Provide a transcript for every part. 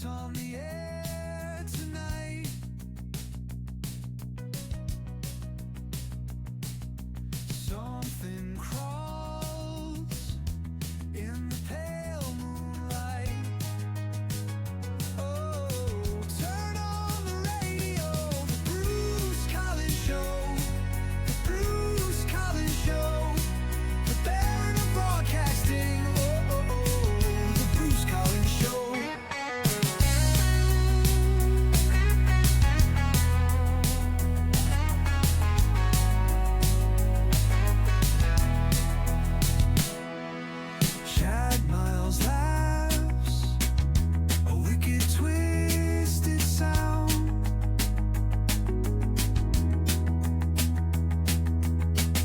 on the air tonight. Something crawls in the pale moonlight. Oh, turn on the radio, the Bruce Collins Show, the Bruce Collins Show, the Baron of Broadcasting. Oh, oh, oh, the Bruce Collins Show. Chad Miles laughs, a wicked twisted sound.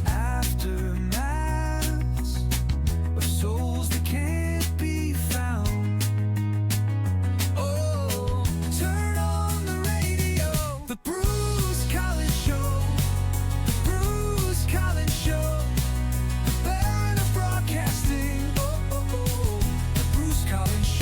Aftermaths of souls that can't be found. Oh, turn on the radio, the Bruce Collins Show, the Bruce Collins Show, the Baron of Broadcasting. Oh, oh, oh, the Bruce Collins Show.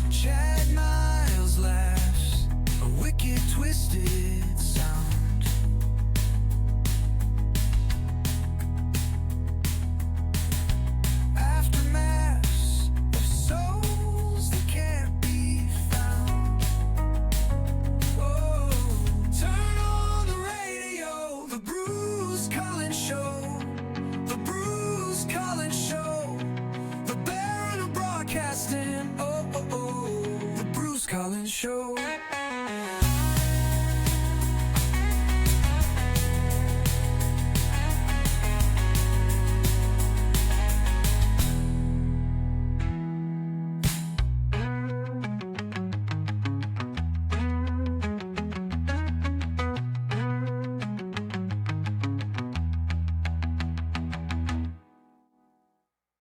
Chad Miles laughs, a wicked twisted sound. Aftermaths of souls that can't be found. Whoa, turn on the radio, the Bruce Collins Show, the Bruce Collins Show, the Baron of Broadcasting. Oh, oh, oh, the Bruce Collins Show.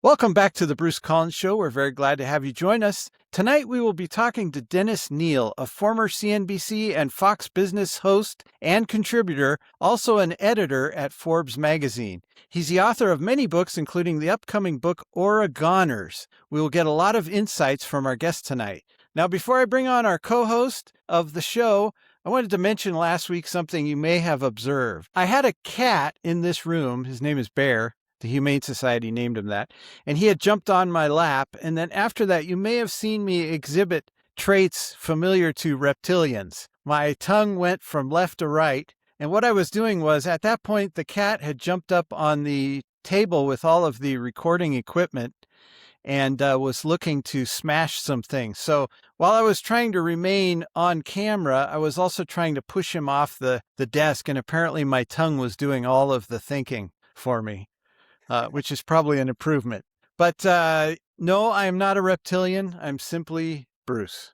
Welcome back to the Bruce Collins Show. We're very glad to have you join us. Tonight we will be talking to Dennis Kneale, a former CNBC and Fox Business host and contributor, also an editor at Forbes magazine. He's the author of many books, including the upcoming book Oregoners. We will get a lot of insights from our guest tonight. Now, before I bring on our co-host of the show, I wanted to mention last week something you may have observed. I had a cat in this room. His name is Bear. The Humane Society named him that. And he had jumped on my lap. And then after that, you may have seen me exhibit traits familiar to reptilians. My tongue went from left to right. And what I was doing was, at that point, the cat had jumped up on the table with all of the recording equipment and was looking to smash some things. So while I was trying to remain on camera, I was also trying to push him off the desk. And apparently my tongue was doing all of the thinking for me. Which is probably an improvement. But no, I am not a reptilian. I'm simply Bruce.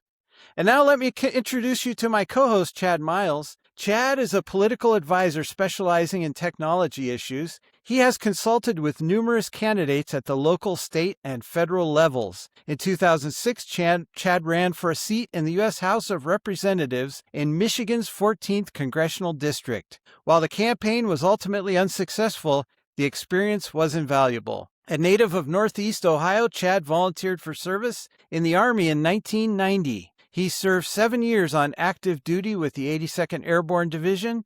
And now let me introduce you to my co-host, Chad Miles. Chad is a political advisor specializing in technology issues. He has consulted with numerous candidates at the local, state, and federal levels. In 2006, Chad ran for a seat in the U.S. House of Representatives in Michigan's 14th Congressional District. While the campaign was ultimately unsuccessful, the experience was invaluable. A native of Northeast Ohio, Chad volunteered for service in the Army in 1990. He served 7 years on active duty with the 82nd Airborne Division,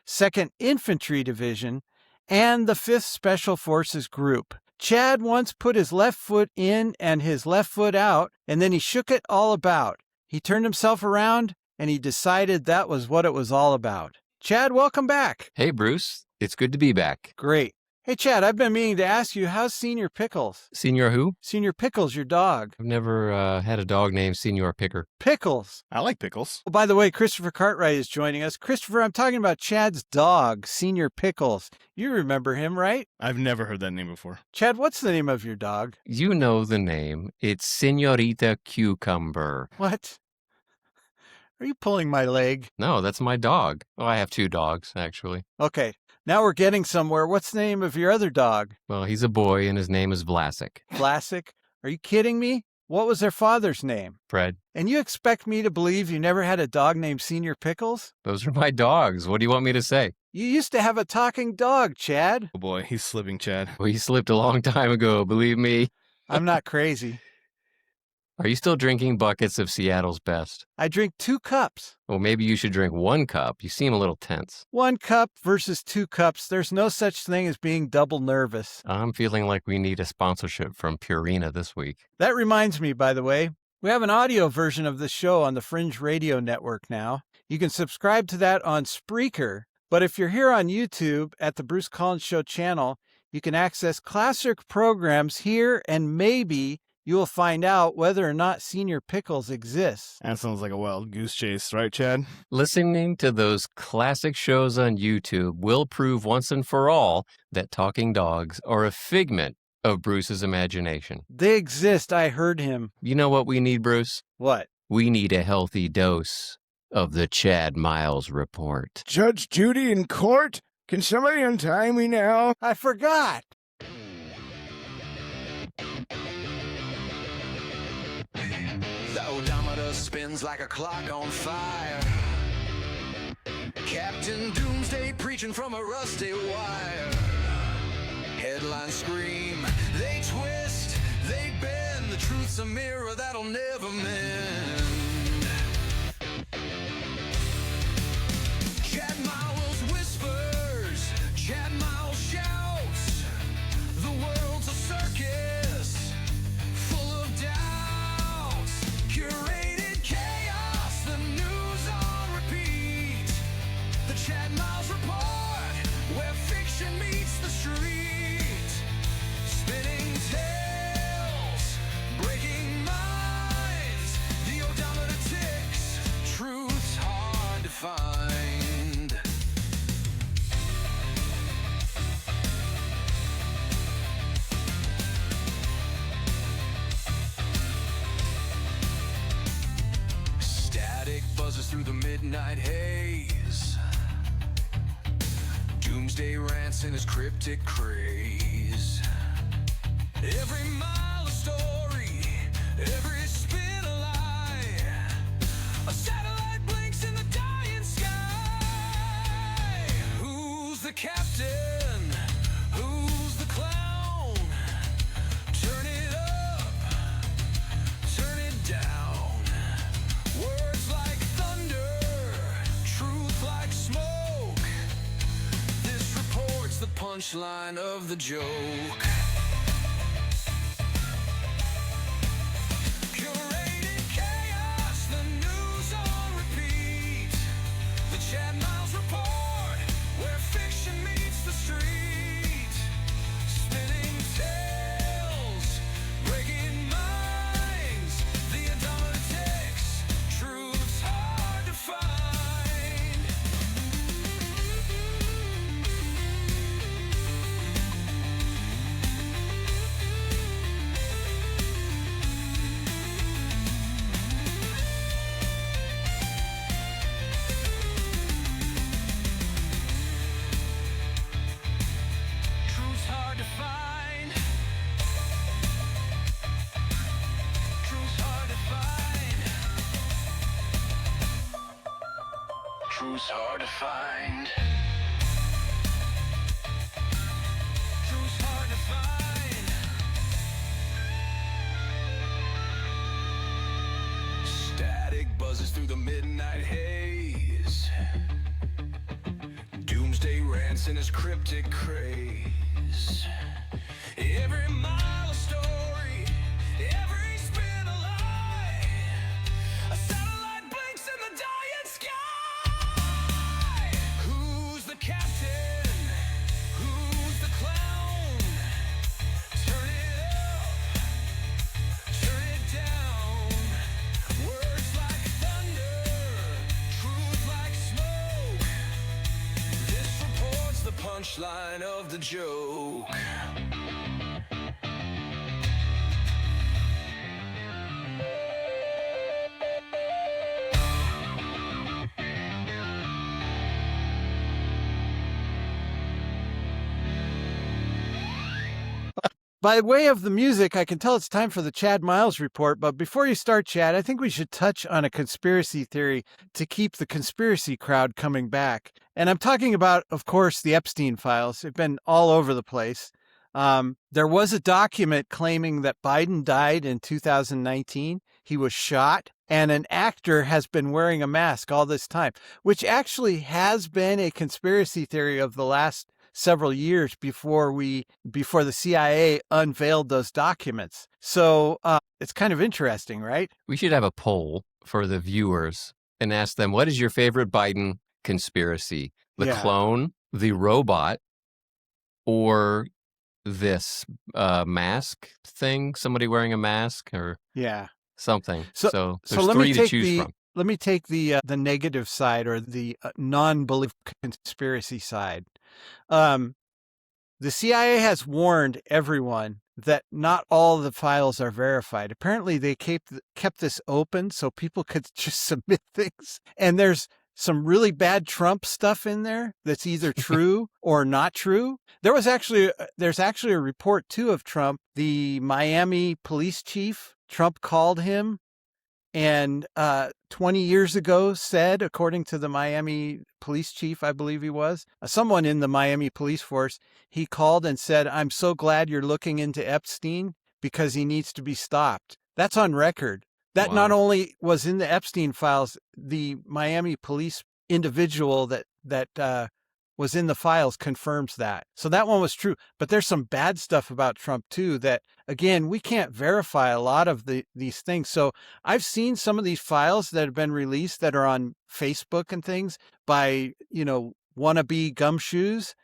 2nd Infantry Division, and the 5th Special Forces Group. Chad once put his left foot in and his left foot out, and then he shook it all about. He turned himself around, and he decided that was what it was all about. Chad, welcome back. Hey, Bruce. It's good to be back. Great. Hey, Chad, I've been meaning to ask you, how's Senior Pickles? Senior who? Senior Pickles, your dog. I've never had a dog named Senior Picker. Pickles. I like pickles. Oh, by the way, Christopher Cartwright is joining us. Christopher, I'm talking about Chad's dog, Senior Pickles. You remember him, right? I've never heard that name before. Chad, what's the name of your dog? You know the name. It's Senorita Cucumber. What? Are you pulling my leg? No, that's my dog. Well, I have 2 dogs, actually. Okay, now we're getting somewhere. What's the name of your other dog? Well, he's a boy, and his name is Vlasic. Vlasic? Are you kidding me? What was their father's name? Fred. And you expect me to believe you never had a dog named Senior Pickles? Those are my dogs. What do you want me to say? You used to have a talking dog, Chad. Oh boy, he's slipping, Chad. Well, he slipped a long time ago, believe me. I'm not crazy. Are you still drinking buckets of Seattle's best? I drink 2 cups. Well, maybe you should drink 1 cup. You seem a little tense. 1 cup versus 2 cups. There's no such thing as being double nervous. I'm feeling like we need a sponsorship from Purina this week. That reminds me, by the way, we have an audio version of this show on the Fringe Radio Network now. You can subscribe to that on Spreaker. But if you're here on YouTube at the Bruce Collins Show channel, you can access classic programs here, and maybe you will find out whether or not Senior Pickles exists. That sounds like a wild goose chase, right, Chad? Listening to those classic shows on YouTube will prove once and for all that talking dogs are a figment of Bruce's imagination. They exist. I heard him. You know what we need, Bruce? What? We need a healthy dose of the Chad Miles Report. Judge Judy in court? Can somebody untie me now? I forgot. The odometer spins like a clock on fire. Captain Doomsday preaching from a rusty wire. Headlines scream, they twist, they bend. The truth's a mirror that'll never mend. Chad Miles whispers, Chad Miles shouts. The world's a circus, full of doubts. Curated chaos, the news on repeat. The Chad Miles Report, where fiction meets the street. Spinning tales, breaking minds. The odometer ticks, truth's hard to find. Static buzzes through the midnight haze. Doomsday rants in his cryptic craze. Every mile a story, every spin a lie. A satellite blinks in the dying sky. Who's the captain? Who's the clown? Turn it up, turn it down. Words like thunder, truth like smoke. This report's the punchline of the joke. Curated chaos, the news on repeat. The Chad Miles Report, where fiction meets the street. Spinning tales, breaking minds. The odometer ticks, truth's hard to find. Truth's hard to find. Truth's hard to find. Truth's hard to find. Truth's hard to find. Static buzzes through the midnight haze. Doomsday rants in his cryptic craze. Every mile a story, every spin a lie. A satellite blinks in the dying sky. Who's the captain? Who's the clown? the joke. By way of the music, I can tell it's time for the Chad Miles Report. But before you start, Chad, I think we should touch on a conspiracy theory to keep the conspiracy crowd coming back. And I'm talking about, of course, the Epstein files. They've been all over the place. There was a document claiming that Biden died in 2019. He was shot, and an actor has been wearing a mask all this time, which actually has been a conspiracy theory of the last several years before the CIA unveiled those documents. So it's kind of interesting, right? We should have a poll for the viewers and ask them, what is your favorite Biden conspiracy? The Yeah. clone, the robot, or this mask thing? Somebody wearing a mask or Yeah. something. So there's let three me to take choose from. let me take the negative side, or the non-belief conspiracy side. The CIA has warned everyone that not all the files are verified. Apparently, they kept this open so people could just submit things. And there's some really bad Trump stuff in there that's either true or not true. There's actually a report too of Trump, the Miami police chief. Trump called him and 20 years ago said, according to the Miami police chief, I believe he was, someone in the Miami police force, he called and said, "I'm so glad you're looking into Epstein because he needs to be stopped." That's on record. That not Wow. only was in the Epstein files, the Miami police individual that was in the files confirms that. So that one was true. But there's some bad stuff about Trump too that, again, we can't verify a lot of these things. So I've seen some of these files that have been released that are on Facebook and things by, wannabe gumshoes.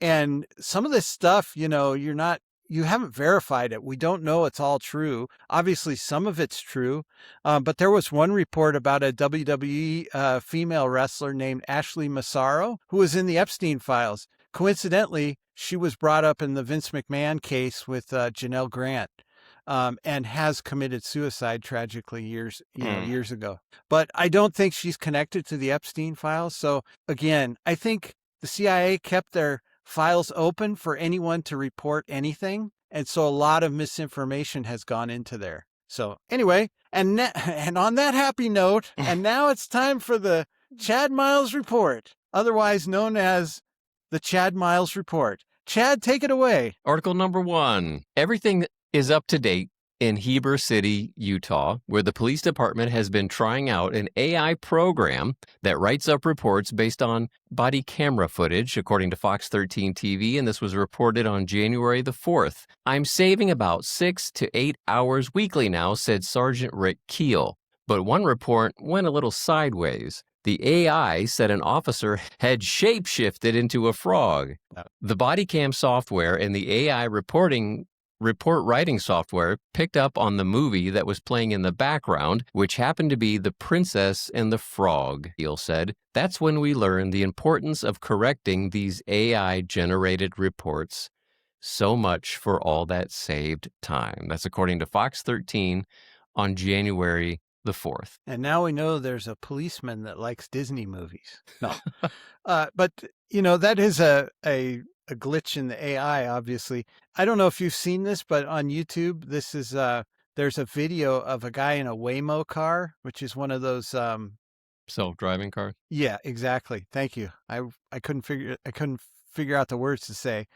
And some of this stuff, you haven't verified it. We don't know it's all true. Obviously, some of it's true. But there was one report about a WWE female wrestler named Ashley Massaro who was in the Epstein files. Coincidentally, she was brought up in the Vince McMahon case with Janelle Grant, and has committed suicide tragically years ago. But I don't think she's connected to the Epstein files. So again, I think the CIA kept their files open for anyone to report anything. And so a lot of misinformation has gone into there. So anyway, and on that happy note, and now it's time for the Chad Miles Report, otherwise known as the Chad Miles Report. Chad, take it away. Article number 1. Everything is up to date in Heber City, Utah, where the police department has been trying out an AI program that writes up reports based on body camera footage, according to Fox 13 TV, and this was reported on January the 4th. "I'm saving about 6 to 8 hours weekly now," said Sergeant Rick Keel. But one report went a little sideways. The AI said an officer had shapeshifted into a frog. The body cam software and the AI report writing software picked up on the movie that was playing in the background, which happened to be The Princess and the Frog, Keel said. "That's when we learned the importance of correcting these AI-generated reports. So much for all that saved time." That's according to Fox 13 on January the 4th. And now we know there's a policeman that likes Disney movies. No. But, that is a glitch in the AI, obviously. I don't know if you've seen this, but on YouTube, there's a video of a guy in a Waymo car, which is one of those. Self-driving cars? Yeah, exactly. Thank you. I couldn't figure out the words to say.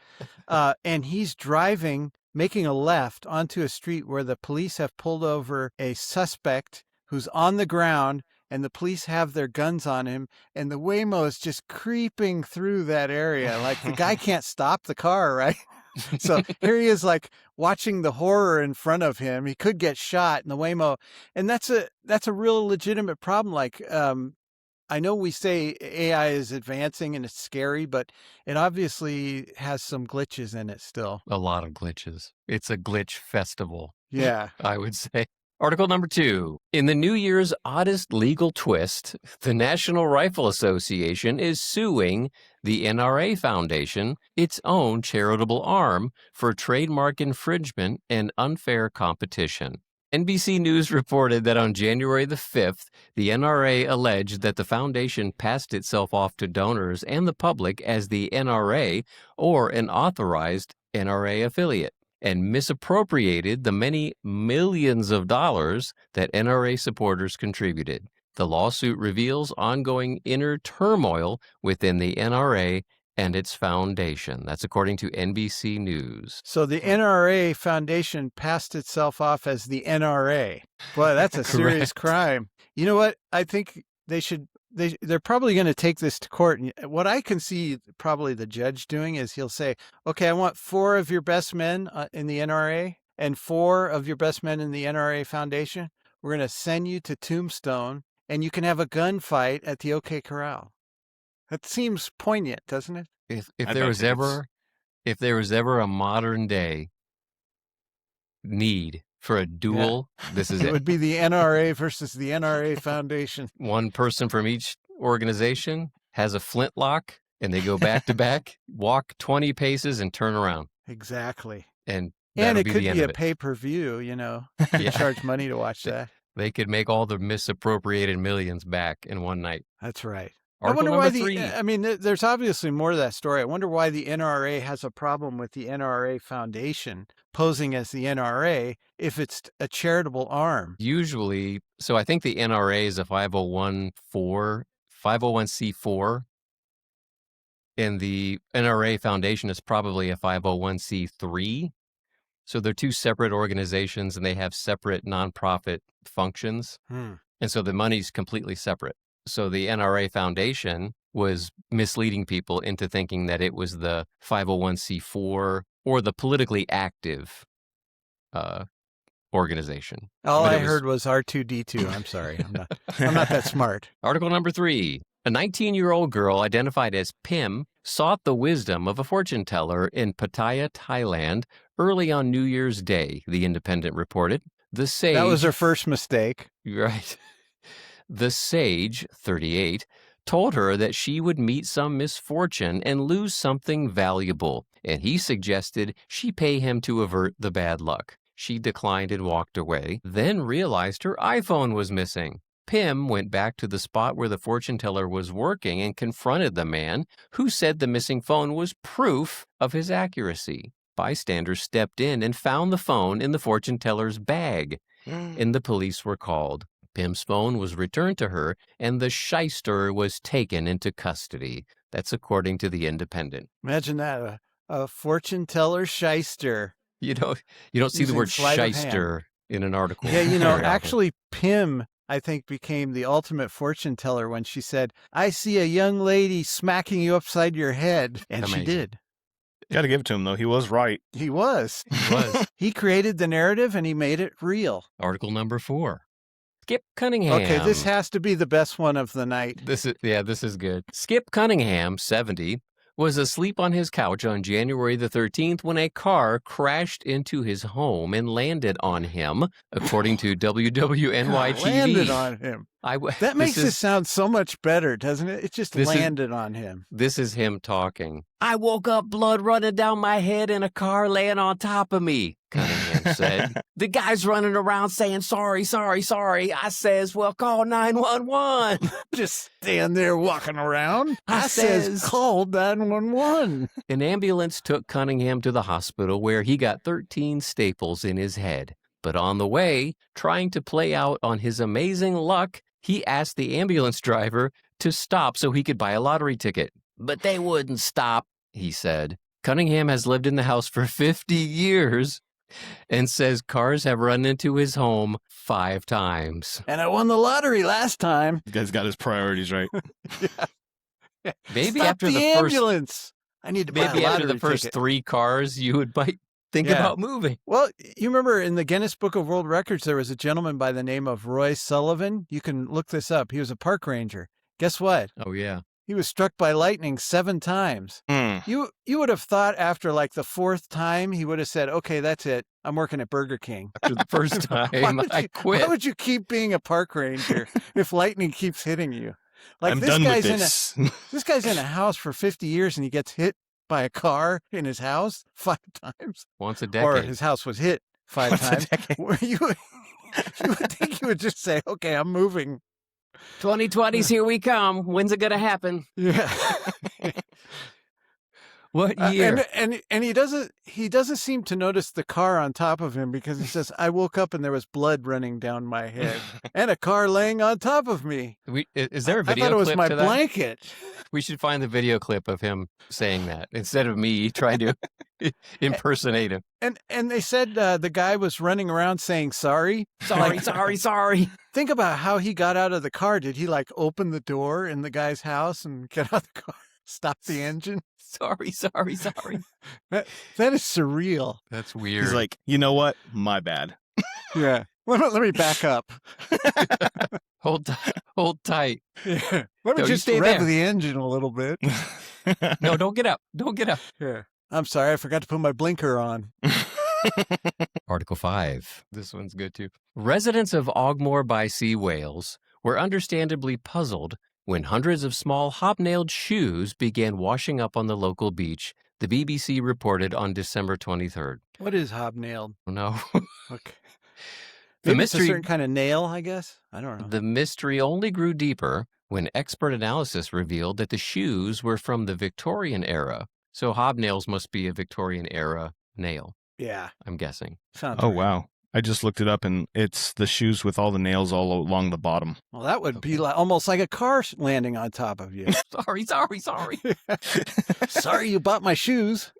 And he's driving, making a left onto a street where the police have pulled over a suspect who's on the ground, and the police have their guns on him, and the Waymo is just creeping through that area. Like, the guy can't stop the car, right? So here he is, like, watching the horror in front of him. He could get shot in the Waymo. And that's a real legitimate problem. Like, I know we say AI is advancing and it's scary, but it obviously has some glitches in it still. A lot of glitches. It's a glitch festival, Yeah. I would say. Article number 2. In the New Year's oddest legal twist, the National Rifle Association is suing the NRA Foundation, its own charitable arm, for trademark infringement and unfair competition. NBC News reported that on January the 5th, the NRA alleged that the foundation passed itself off to donors and the public as the NRA or an authorized NRA affiliate, and misappropriated the many millions of dollars that NRA supporters contributed. The lawsuit reveals ongoing inner turmoil within the NRA and its foundation. That's according to NBC News. So the NRA Foundation passed itself off as the NRA. Boy, that's a serious crime. You know what? I think they're probably going to take this to court. And what I can see probably the judge doing is he'll say, okay, I want 4 of your best men in the NRA and 4 of your best men in the NRA Foundation. We're going to send you to Tombstone and you can have a gunfight at the OK Corral. That seems poignant, doesn't it? If there was ever a modern day need for a duel, this is It would be the NRA versus the NRA Foundation. One person from each organization has a flintlock, and they go back to back, walk 20 paces, and turn around. Exactly. And it could be a it. pay-per-view, you know. You charge money to watch that. They could make all the misappropriated millions back in one night. That's right. Article I wonder number why 3. I mean, there's obviously more to that story. I wonder why the NRA has a problem with the NRA Foundation posing as the NRA if it's a charitable arm. Usually, so I think the NRA is a 501c4, and the NRA Foundation is probably a 501c3. So they're 2 separate organizations, and they have separate nonprofit functions. And so the money's completely separate. So the NRA Foundation was misleading people into thinking that it was the 501c4 or the politically active organization. All I heard was R2D2. I'm sorry. I'm not that smart. Article number 3. A 19-year-old girl identified as Pim sought the wisdom of a fortune teller in Pattaya, Thailand, early on New Year's Day, The Independent reported. The sage... That was her first mistake. Right. The sage, 38, told her that she would meet some misfortune and lose something valuable, and he suggested she pay him to avert the bad luck. She declined and walked away, then realized her iPhone was missing. Pim went back to the spot where the fortune teller was working and confronted the man, who said the missing phone was proof of his accuracy. Bystanders stepped in and found the phone in the fortune teller's bag, and the police were called. Pim's phone was returned to her, and the shyster was taken into custody. That's according to The Independent. Imagine that, a fortune teller shyster. You don't see the word shyster in an article. Yeah, actually, Pim, I think, became the ultimate fortune teller when she said, I see a young lady smacking you upside your head. And Amazing. She did. Got to give it to him, though. He was right. He was. He was. He created the narrative and he made it real. Article number 4. Skip Cunningham. Okay, this has to be the best one of the night. This is good. Skip Cunningham, 70, was asleep on his couch on January the 13th when a car crashed into his home and landed on him, according to WWNY-TV. Landed on him. That makes it sound so much better, doesn't it? It just landed on him. This is him talking. I woke up, blood running down my head, and a car laying on top of me, Cunningham said. The guy's running around saying, sorry, sorry, sorry. I says, well, call 911. Just stand there walking around. I says, call 911. An ambulance took Cunningham to the hospital where he got 13 staples in his head. But on the way, trying to play out on his amazing luck, he asked the ambulance driver to stop so he could buy a lottery ticket. But they wouldn't stop, he said. Cunningham has lived in the house for 50 years and says cars have run into his home 5 times. And I won the lottery last time. This guy's got his priorities right. Yeah. Maybe Stop after the the ambulance. I need to buy a lottery after the first ticket. 3 cars, you might think about moving. Well, you remember in the Guinness Book of World Records, there was a gentleman by the name of Roy Sullivan. You can look this up. He was a park ranger. Guess what? Oh, yeah. He was struck by lightning 7 times. You would have thought after like the 4th time, he would have said, okay, that's it. I'm working at Burger King. After the first time, I quit. Why would you keep being a park ranger if lightning keeps hitting you? Like I'm this done guy's with this. this guy's in a house for 50 years and he gets hit by a car in his house 5 times. Once a Or decade. his house was hit 5 Once a times. decade. Where you would think he would just say, okay, I'm moving. 2020's here we come. When's it going to happen? Yeah. What year? And he doesn't seem to notice the car on top of him because he says, I woke up and there was blood running down my head and a car laying on top of me. Is there a I video thought it was clip my to that? blanket. We should find the video clip of him saying that instead of me trying to impersonate him. And they said the guy was running around saying sorry. Sorry. Think about how he got out of the car. Did he like open the door in the guy's house and get out of the car, stop the engine? Sorry. That is surreal. That's weird. He's like, you know what? My bad. Yeah. Let me back up. hold tight. Yeah. Let me No, you just stay rev there. the engine a little bit. No, don't get up. Yeah. I'm sorry. I forgot to put my blinker on. Article 5. This one's good too. Residents of Ogmore by Sea, Wales, were understandably puzzled when hundreds of small hobnailed shoes began washing up on the local beach, the BBC reported on December 23rd. What is hobnailed? No. Okay. The Maybe it's a mystery- certain kind of nail, I guess. I don't know. The mystery only grew deeper when expert analysis revealed that the shoes were from the Victorian era. So hobnails must be a Victorian era nail, Yeah. I'm guessing. Sounds Oh, right. wow. I just looked it up, and it's the shoes with all the nails all along the bottom. Well, that would be like, almost like a car landing on top of you. Sorry. Sorry you bought my shoes.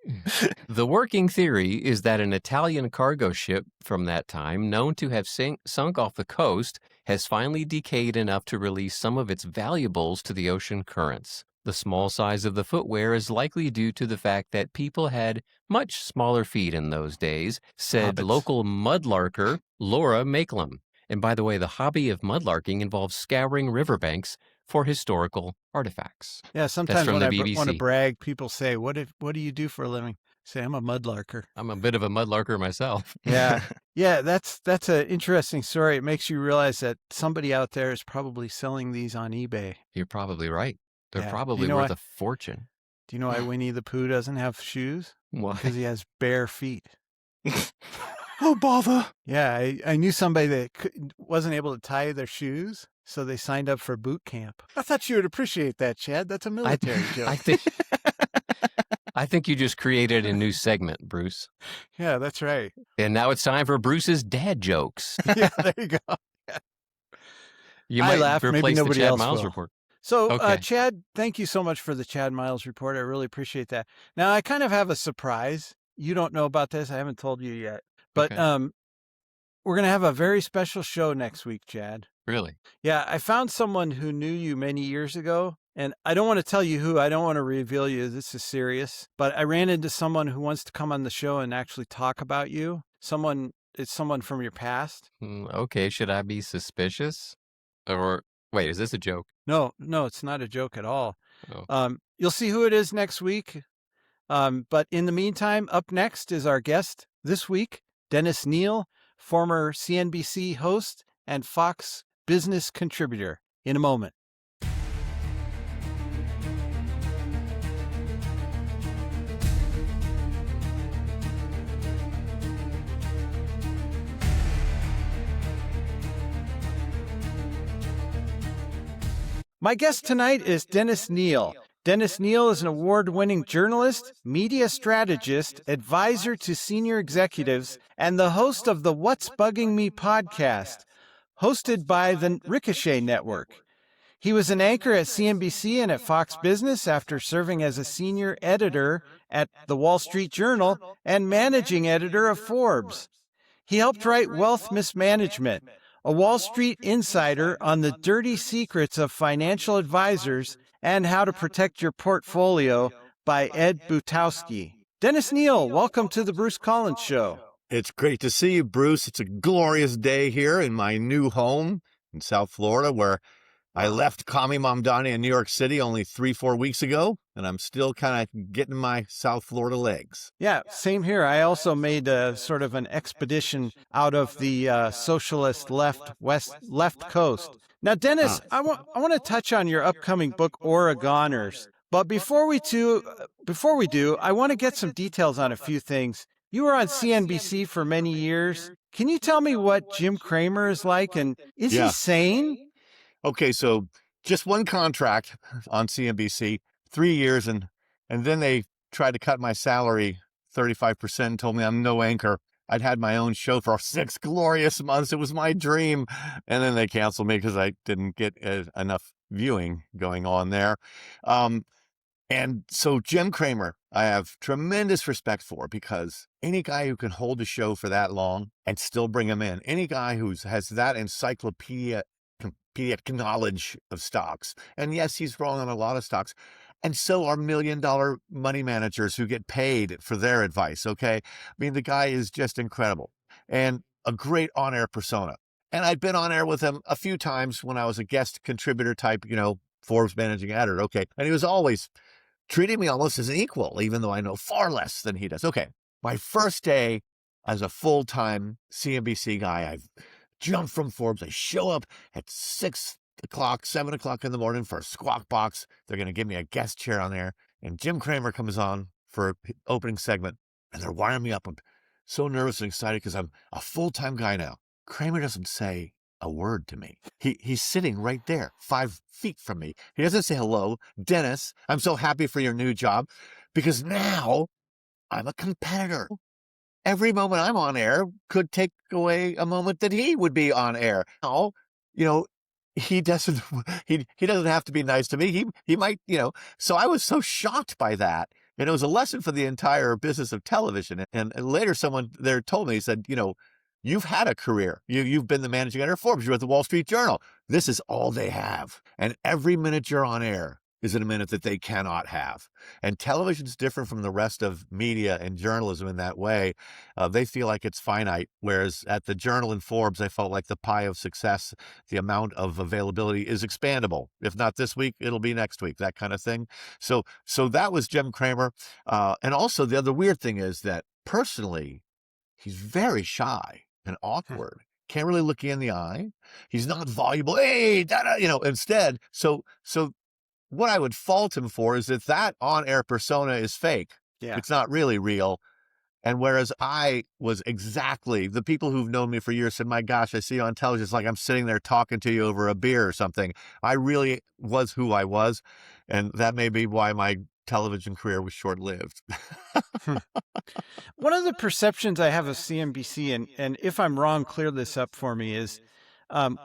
The working theory is that an Italian cargo ship from that time, known to have sunk off the coast, has finally decayed enough to release some of its valuables to the ocean currents. The small size of the footwear is likely due to the fact that people had much smaller feet in those days, said Hobbits. local mudlarker Laura Makelam. And by the way, the hobby of mudlarking involves scouring riverbanks for historical artifacts. Yeah, sometimes from when the I want to BBC. brag, people say, "What do you do for a living?" I say, "I'm a mudlarker." I'm a bit of a mudlarker myself. Yeah. Yeah, that's an interesting story. It makes you realize that somebody out there is probably selling these on eBay. You're probably right. They're Yeah. probably You know worth what? a fortune. Do you know why Winnie the Pooh doesn't have shoes? Why? Because he has bare feet. Oh, bother. Yeah, I knew somebody that wasn't able to tie their shoes, so they signed up for boot camp. I thought you would appreciate that, Chad. That's a military joke. I think you just created a new segment, Bruce. Yeah, that's right. And now it's time for Bruce's dad jokes. Yeah, there you go. You I might laugh, maybe replace the nobody Chad else Miles will. report. So, Okay. Chad, thank you so much for the Chad Miles report. I really appreciate that. Now, I kind of have a surprise. You don't know about this. I haven't told you yet. But Okay. we're going to have a very special show next week, Chad. Really? Yeah, I found someone who knew you many years ago, and I don't want to tell you who. I don't want to reveal you. This is serious. But I ran into someone who wants to come on the show and actually talk about you. It's someone from your past. Okay, should I be suspicious? Or, wait, is this a joke? No, it's not a joke at all. Oh. You'll see who it is next week. But in the meantime, up next is our guest this week, Dennis Kneale, former CNBC host and Fox Business contributor. In a moment. My guest tonight is Dennis Kneale. Dennis Kneale is an award-winning journalist, media strategist, advisor to senior executives, and the host of the What's Bugging Me podcast, hosted by the Ricochet Network. He was an anchor at CNBC and at Fox Business after serving as a senior editor at the Wall Street Journal and managing editor of Forbes. He helped write Wealth Mismanagement, a Wall Street insider on the dirty secrets of financial advisors and how to protect your portfolio by Ed Butowski. Dennis Kneale, welcome to the Bruce Collins Show. It's great to see you, Bruce. It's a glorious day here in my new home in South Florida where I left Kami Mamdani in New York City only 3-4 weeks ago, and I'm still kind of getting my South Florida legs. Yeah, same here. I also made a sort of an expedition out of the socialist left coast. Now, Dennis, I want to touch on your upcoming book, Oregoners. But before we do, I want to get some details on a few things. You were on CNBC for many years. Can you tell me what Jim Cramer is like, and is he sane? Okay, so just one contract on CNBC, 3 years, and then they tried to cut my salary 35% and told me I'm no anchor. I'd had my own show for 6 glorious months. It was my dream. And then they canceled me because I didn't get enough viewing going on there. And so Jim Cramer, I have tremendous respect for, because any guy who can hold a show for that long and still bring him in, any guy who has that encyclopedia knowledge of stocks. And yes, he's wrong on a lot of stocks. And so are $1 million money managers who get paid for their advice. Okay. I mean, the guy is just incredible and a great on-air persona. And I'd been on air with him a few times when I was a guest contributor type, Forbes managing editor. Okay. And he was always treating me almost as an equal, even though I know far less than he does. Okay. My first day as a full-time CNBC guy, I've jumped from Forbes. I show up at 6 o'clock, 7 o'clock in the morning for a Squawk Box. They're going to give me a guest chair on there. And Jim Cramer comes on for an opening segment, and they're wiring me up. I'm so nervous and excited because I'm a full-time guy now. Cramer doesn't say a word to me. He's sitting right there, 5 feet from me. He doesn't say hello. Dennis, I'm so happy for your new job, because now I'm a competitor. Every moment I'm on air could take away a moment that he would be on air. Now, he doesn't have to be nice to me. He might, so I was so shocked by that. And it was a lesson for the entire business of television. And later someone there told me, he said, you've had a career. You've been the managing editor of Forbes. You're at the Wall Street Journal. This is all they have. And every minute you're on air is in a minute that they cannot have. And television is different from the rest of media and journalism in that way. They feel like it's finite, whereas at the Journal and Forbes, I felt like the pie of success, the amount of availability is expandable. If not this week, it'll be next week, that kind of thing. So that was Jim Cramer. And also the other weird thing is that personally, he's very shy and awkward. Can't really look you in the eye. He's not voluble. Hey, instead. So what I would fault him for is that on-air persona is fake. Yeah. It's not really real. And whereas I was exactly, the people who've known me for years said, my gosh, I see you on television. It's like I'm sitting there talking to you over a beer or something. I really was who I was. And that may be why my television career was short-lived. One of the perceptions I have of CNBC, and if I'm wrong, clear this up for me, is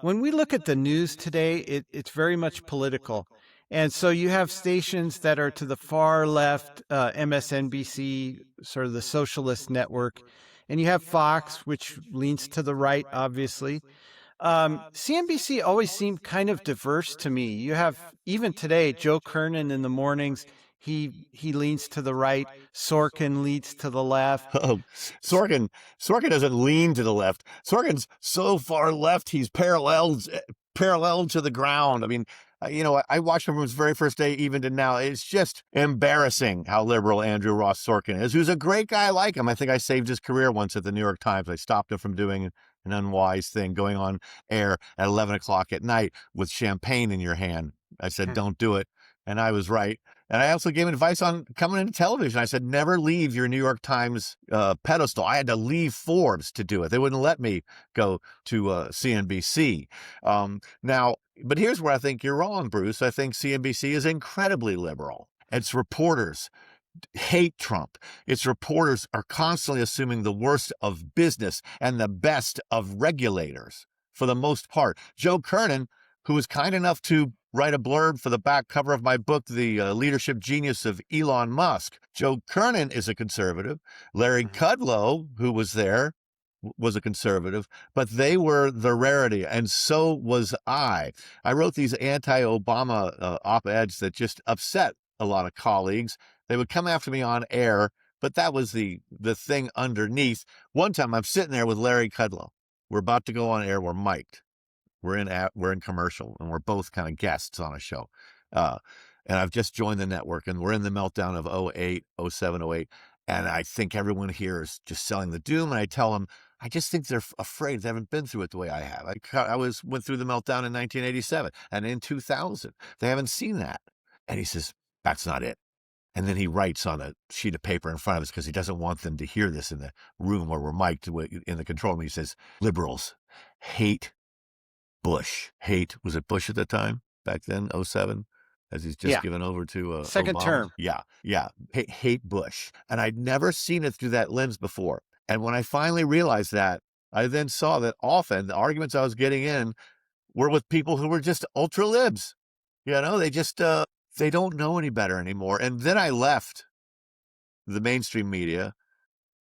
when we look at the news today, it's very much political. And so you have stations that are to the far left, MSNBC, sort of the socialist network, and you have Fox, which leans to the right, obviously. CNBC always seemed kind of diverse to me. You have, even today, Joe Kernan in the mornings. He leans to the right. Sorkin leans to the left. Oh, Sorkin doesn't lean to the left. Sorkin's so far left, he's parallel to the ground. I mean, I watched him from his very first day even to now. It's just embarrassing how liberal Andrew Ross Sorkin is, who's a great guy. I like him. I think I saved his career once at the New York Times. I stopped him from doing an unwise thing, going on air at 11 o'clock at night with champagne in your hand. I said, don't do it. And I was right. And I also gave him advice on coming into television. I said, never leave your New York Times pedestal. I had to leave Forbes to do it. They wouldn't let me go to CNBC. Now, but here's where I think you're wrong, Bruce. I think CNBC is incredibly liberal. Its reporters hate Trump. Its reporters are constantly assuming the worst of business and the best of regulators for the most part. Joe Kernan, who was kind enough to write a blurb for the back cover of my book, The Leadership Genius of Elon Musk. Joe Kernan is a conservative. Larry Kudlow, who was there, was a conservative, but they were the rarity, and so was I. I wrote these anti-Obama op-eds that just upset a lot of colleagues. They would come after me on air, but that was the thing underneath. One time I'm sitting there with Larry Kudlow. We're about to go on air. We're mic'd. We're in commercial, and we're both kind of guests on a show. And I've just joined the network, and we're in the meltdown of 08, 07, 08. And I think everyone here is just selling the doom. And I tell them, I just think they're afraid. They haven't been through it the way I have. I went through the meltdown in 1987 and in 2000. They haven't seen that. And he says, that's not it. And then he writes on a sheet of paper in front of us, because he doesn't want them to hear this in the room where we're mic'd in the control room. He says, liberals hate Bush. Was it Bush at the time back then, 07? As he's just given over to second Obama? term. Yeah. Hate Bush. And I'd never seen it through that lens before. And when I finally realized that, I then saw that often the arguments I was getting in were with people who were just ultra libs. They just, they don't know any better anymore. And then I left the mainstream media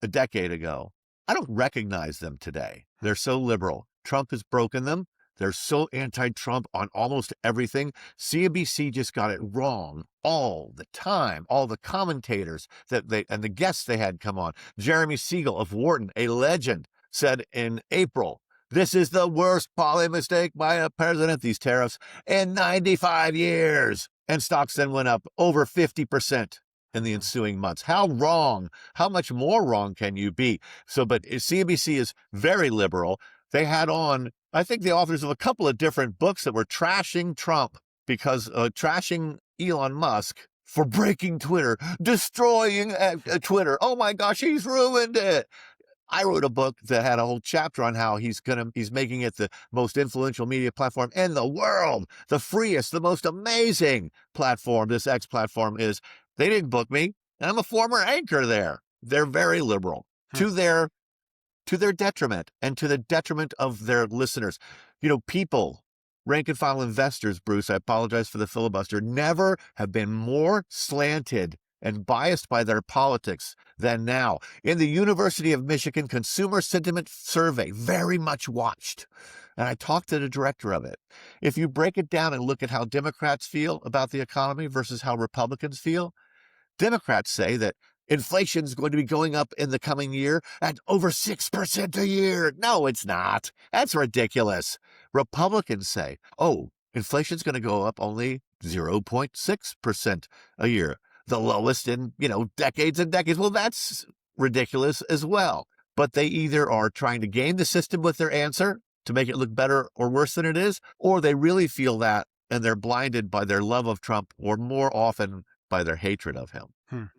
a decade ago. I don't recognize them today. They're so liberal. Trump has broken them. They're so anti-Trump on almost everything. CNBC just got it wrong all the time. All the commentators and the guests they had come on. Jeremy Siegel of Wharton, a legend, said in April, this is the worst poly mistake by a president, these tariffs, in 95 years. And stocks then went up over 50% in the ensuing months. How wrong? How much more wrong can you be? But CNBC is very liberal. They had on, I think, the authors of a couple of different books that were trashing Trump, because trashing Elon Musk for breaking Twitter, destroying Twitter. Oh my gosh, he's ruined it. I wrote a book that had a whole chapter on how he's making it the most influential media platform in the world, the freest, the most amazing platform this X platform is. They didn't book me, and I'm a former anchor there. They're very liberal to their detriment, and to the detriment of their listeners. People, rank and file investors, Bruce, I apologize for the filibuster, never have been more slanted and biased by their politics than now. In the University of Michigan Consumer Sentiment Survey, very much watched, and I talked to the director of it. If you break it down and look at how Democrats feel about the economy versus how Republicans feel, Democrats say that inflation is going to be going up in the coming year at over 6% a year. No, it's not. That's ridiculous. Republicans say, inflation is going to go up only 0.6% a year. The lowest in, decades and decades. Well, that's ridiculous as well. But they either are trying to game the system with their answer to make it look better or worse than it is, or they really feel that, and they're blinded by their love of Trump, or more often by their hatred of him.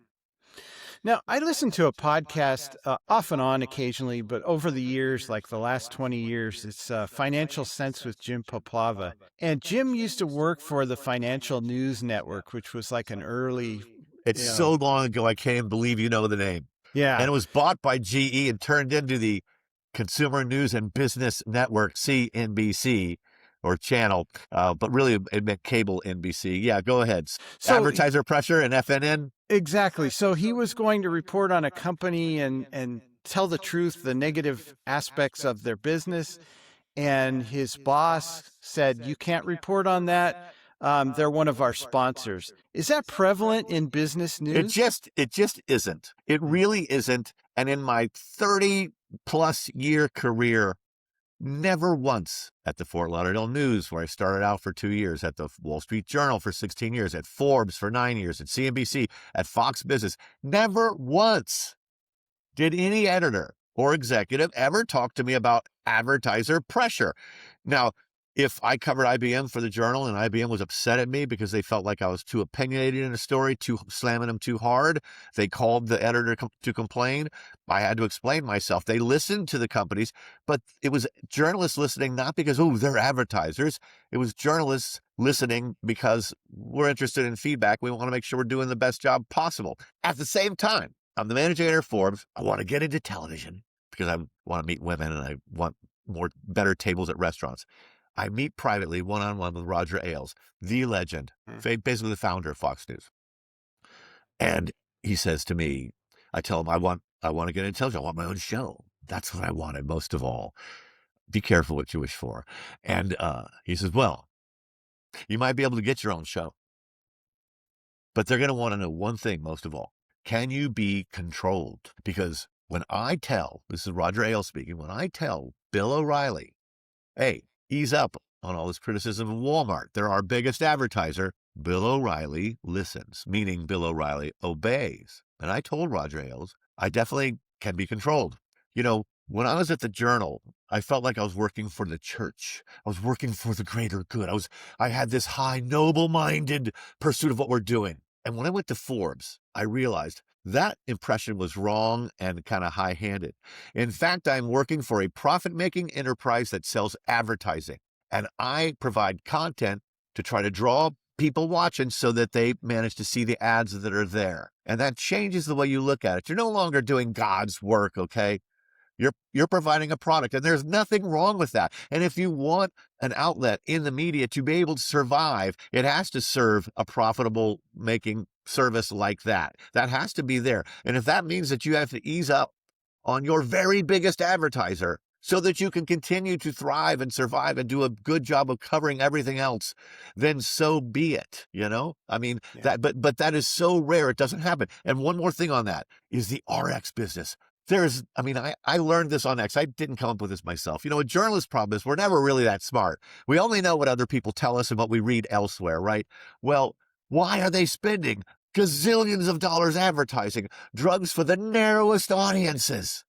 Now, I listen to a podcast off and on occasionally, but over the years, like the last 20 years, it's Financial Sense with Jim Poplava. And Jim used to work for the Financial News Network, which was like an early... It's so long ago, I can't even believe you know the name. Yeah. And it was bought by GE and turned into the Consumer News and Business Network, CNBC, or channel, but really it meant cable NBC. Yeah, go ahead. So, advertiser pressure and FNN. Exactly. So he was going to report on a company and tell the truth, the negative aspects of their business. And his boss said, you can't report on that. They're one of our sponsors. Is that prevalent in business news? It just isn't. It really isn't. And in my 30-plus year career, never once at the Fort Lauderdale News, where I started out for 2 years, at the Wall Street Journal for 16 years, at Forbes for 9 years, at CNBC, at Fox Business, never once did any editor or executive ever talk to me about advertiser pressure. Now, if I covered IBM for the Journal and IBM was upset at me because they felt like I was too opinionated in a story, slamming them too hard, they called the editor to complain. I had to explain myself. They listened to the companies, but it was journalists listening not because, they're advertisers. It was journalists listening because we're interested in feedback. We want to make sure we're doing the best job possible. At the same time, I'm the managing editor of Forbes. I want to get into television because I want to meet women and I want better tables at restaurants. I meet privately, one-on-one with Roger Ailes, the legend, basically the founder of Fox News. And he says to me, I tell him, I want to get into television. I want my own show. That's what I wanted most of all. Be careful what you wish for. And he says, well, you might be able to get your own show. But they're going to want to know one thing most of all. Can you be controlled? Because when I tell, this is Roger Ailes speaking, when I tell Bill O'Reilly, hey, ease up on all this criticism of Walmart. They're our biggest advertiser. Bill O'Reilly listens, meaning Bill O'Reilly obeys. And I told Roger Ailes, I definitely can be controlled. You know, when I was at the Journal, I felt like I was working for the church. I was working for the greater good. I had this high, noble-minded pursuit of what we're doing. And when I went to Forbes, I realized that impression was wrong and kind of high-handed. In fact, I'm working for a profit-making enterprise that sells advertising. And I provide content to try to draw people watching so that they manage to see the ads that are there. And that changes the way you look at it. You're no longer doing God's work, okay? You're providing a product, and there's nothing wrong with that. And if you want an outlet in the media to be able to survive, it has to serve a profitable making service like that. That has to be there. And if that means that you have to ease up on your very biggest advertiser so that you can continue to thrive and survive and do a good job of covering everything else, then so be it. You know, I mean, but that is so rare. It doesn't happen. And one more thing on that is the RX business. I learned this on X. I didn't come up with this myself. You know, a journalist's problem is we're never really that smart. We only know what other people tell us and what we read elsewhere, right? Well, why are they spending gazillions of dollars advertising drugs for the narrowest audiences?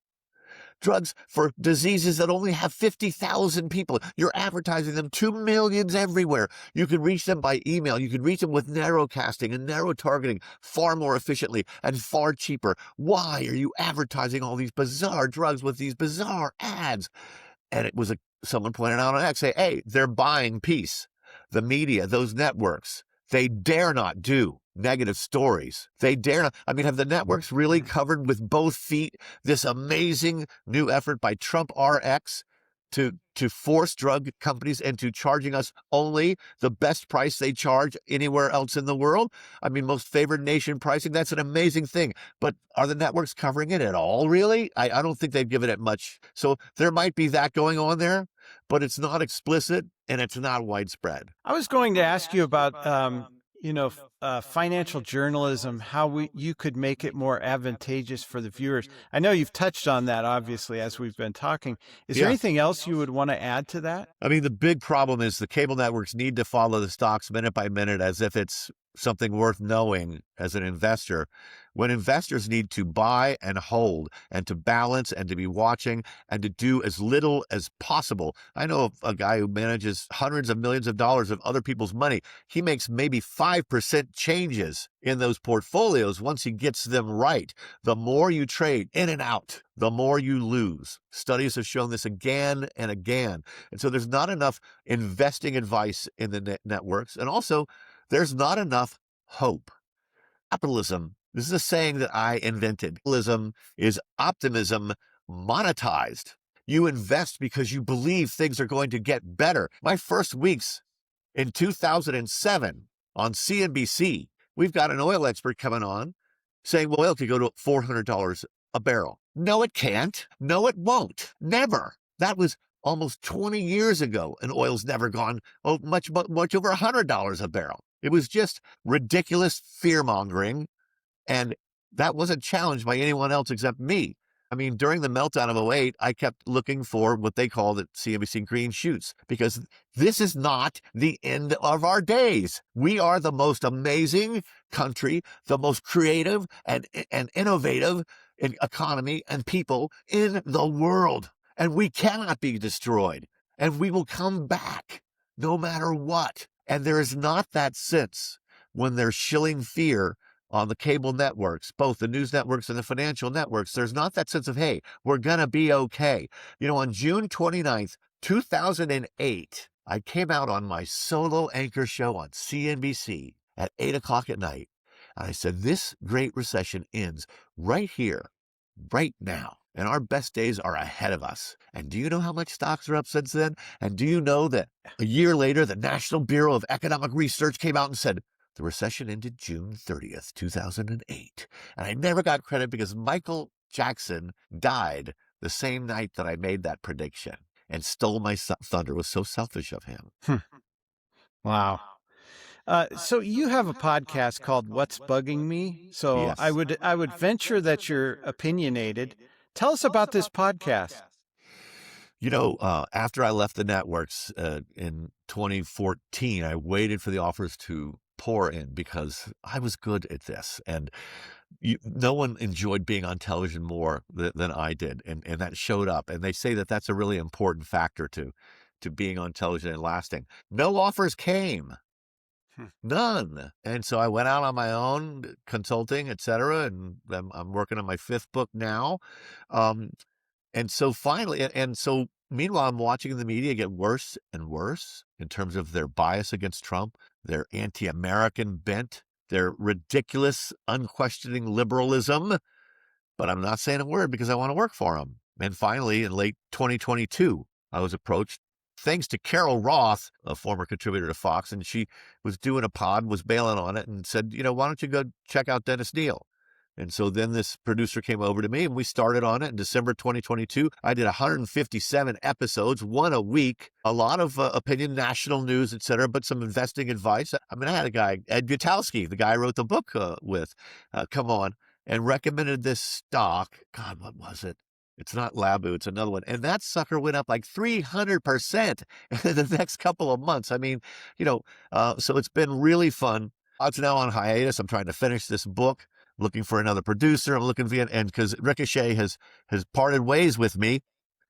Drugs for diseases that only have 50,000 people. You're advertising them to millions everywhere. You can reach them by email. You can reach them with narrow casting and narrow targeting far more efficiently and far cheaper. Why are you advertising all these bizarre drugs with these bizarre ads? And it was someone pointed out on X, say, hey, they're buying peace. The media, those networks, they dare not do negative stories. They dare not. I mean, have the networks really covered with both feet this amazing new effort by Trump RX to force drug companies into charging us only the best price they charge anywhere else in the world? I mean, most favored nation pricing, that's an amazing thing. But are the networks covering it at all, really? I don't think they've given it much. So there might be that going on there, but it's not explicit and it's not widespread. I was going to ask you about financial journalism, how you could make it more advantageous for the viewers. I know you've touched on that, obviously, as we've been talking. Is there anything else you would want to add to that? I mean, the big problem is the cable networks need to follow the stocks minute by minute as if it's something worth knowing as an investor, when investors need to buy and hold and to balance and to be watching and to do as little as possible. I know a guy who manages hundreds of millions of dollars of other people's money. He makes maybe 5% changes in those portfolios once he gets them right. The more you trade in and out, the more you lose. Studies have shown this again and again. And so there's not enough investing advice in the networks. And also, there's not enough hope. Capitalism, this is a saying that I invented. Capitalism is optimism monetized. You invest because you believe things are going to get better. My first weeks in 2007 on CNBC, we've got an oil expert coming on saying, well, oil could go to $400 a barrel. No, it can't. No, it won't. Never. That was almost 20 years ago, and oil's never gone much over $100 a barrel. It was just ridiculous fear-mongering, and that wasn't challenged by anyone else except me. I mean, during the meltdown of '08, I kept looking for what they called at CNBC green shoots, because this is not the end of our days. We are the most amazing country, the most creative and innovative economy and people in the world, and we cannot be destroyed, and we will come back no matter what. And there is not that sense when they're shilling fear on the cable networks, both the news networks and the financial networks. There's not that sense of, hey, we're going to be okay. You know, on June 29th, 2008, I came out on my solo anchor show on CNBC at 8 o'clock at night. And I said, this great recession ends right here, right now. And our best days are ahead of us. And do you know how much stocks are up since then? And do you know that a year later, the National Bureau of Economic Research came out and said, the recession ended June 30th, 2008. And I never got credit because Michael Jackson died the same night that I made that prediction and stole my thunder. It was so selfish of him. Wow. So you have a podcast called What's Bugging Me. So Yes. I would venture that you're opinionated. Tell us about this podcast. After I left the networks in 2014, I waited for the offers to pour in because I was good at this. And no one enjoyed being on television more than I did. And that showed up. And they say that that's a really important factor to being on television and lasting. No offers came. None. And so I went out on my own, consulting, et cetera. And I'm working on my 5th book now. Um, and so finally, and so meanwhile, I'm watching the media get worse and worse in terms of their bias against Trump, their anti-American bent, their ridiculous, unquestioning liberalism. But I'm not saying a word because I want to work for them. And finally, in late 2022, I was approached thanks to Carol Roth, a former contributor to Fox, and she was doing a pod, was bailing on it, and said, why don't you go check out Dennis Kneale? And so then this producer came over to me and we started on it in December 2022. I did 157 episodes, one a week, a lot of opinion, national news, et cetera, but some investing advice. I mean, I had a guy, Ed Butowski, the guy I wrote the book with, come on and recommended this stock. God, what was it? It's not Labu, it's another one. And that sucker went up like 300% in the next couple of months. I mean, so it's been really fun. It's now on hiatus. I'm trying to finish this book, looking for another producer. I'm looking for, and because Ricochet has parted ways with me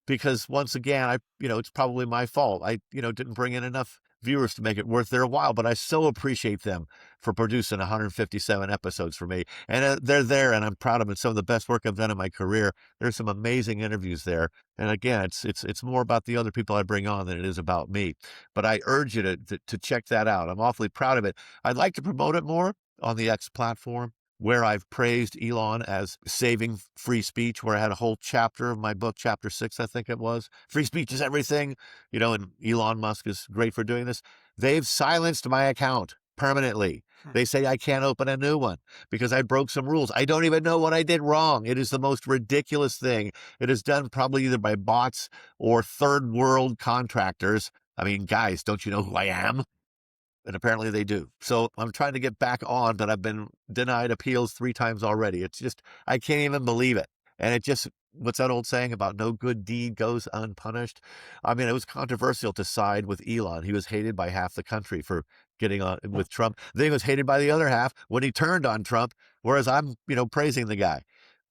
because once again, it's probably my fault. I, didn't bring in enough viewers to make it worth their while, but I so appreciate them for producing 157 episodes for me. And they're there and I'm proud of it. Some of the best work I've done in my career. There's some amazing interviews there. And again, it's more about the other people I bring on than it is about me. But I urge you to check that out. I'm awfully proud of it. I'd like to promote it more on the X platform, where I've praised Elon as saving free speech, where I had a whole chapter of my book, chapter 6, I think it was. Free speech is everything, and Elon Musk is great for doing this. They've silenced my account permanently. They say I can't open a new one because I broke some rules. I don't even know what I did wrong. It is the most ridiculous thing. It is done probably either by bots or third world contractors. I mean, guys, don't you know who I am? And apparently they do. So I'm trying to get back on, but I've been denied appeals 3 times already. It's just, I can't even believe it. And it just, what's that old saying about no good deed goes unpunished? I mean, it was controversial to side with Elon. He was hated by half the country for getting on with Trump. Then he was hated by the other half when he turned on Trump, whereas I'm, praising the guy.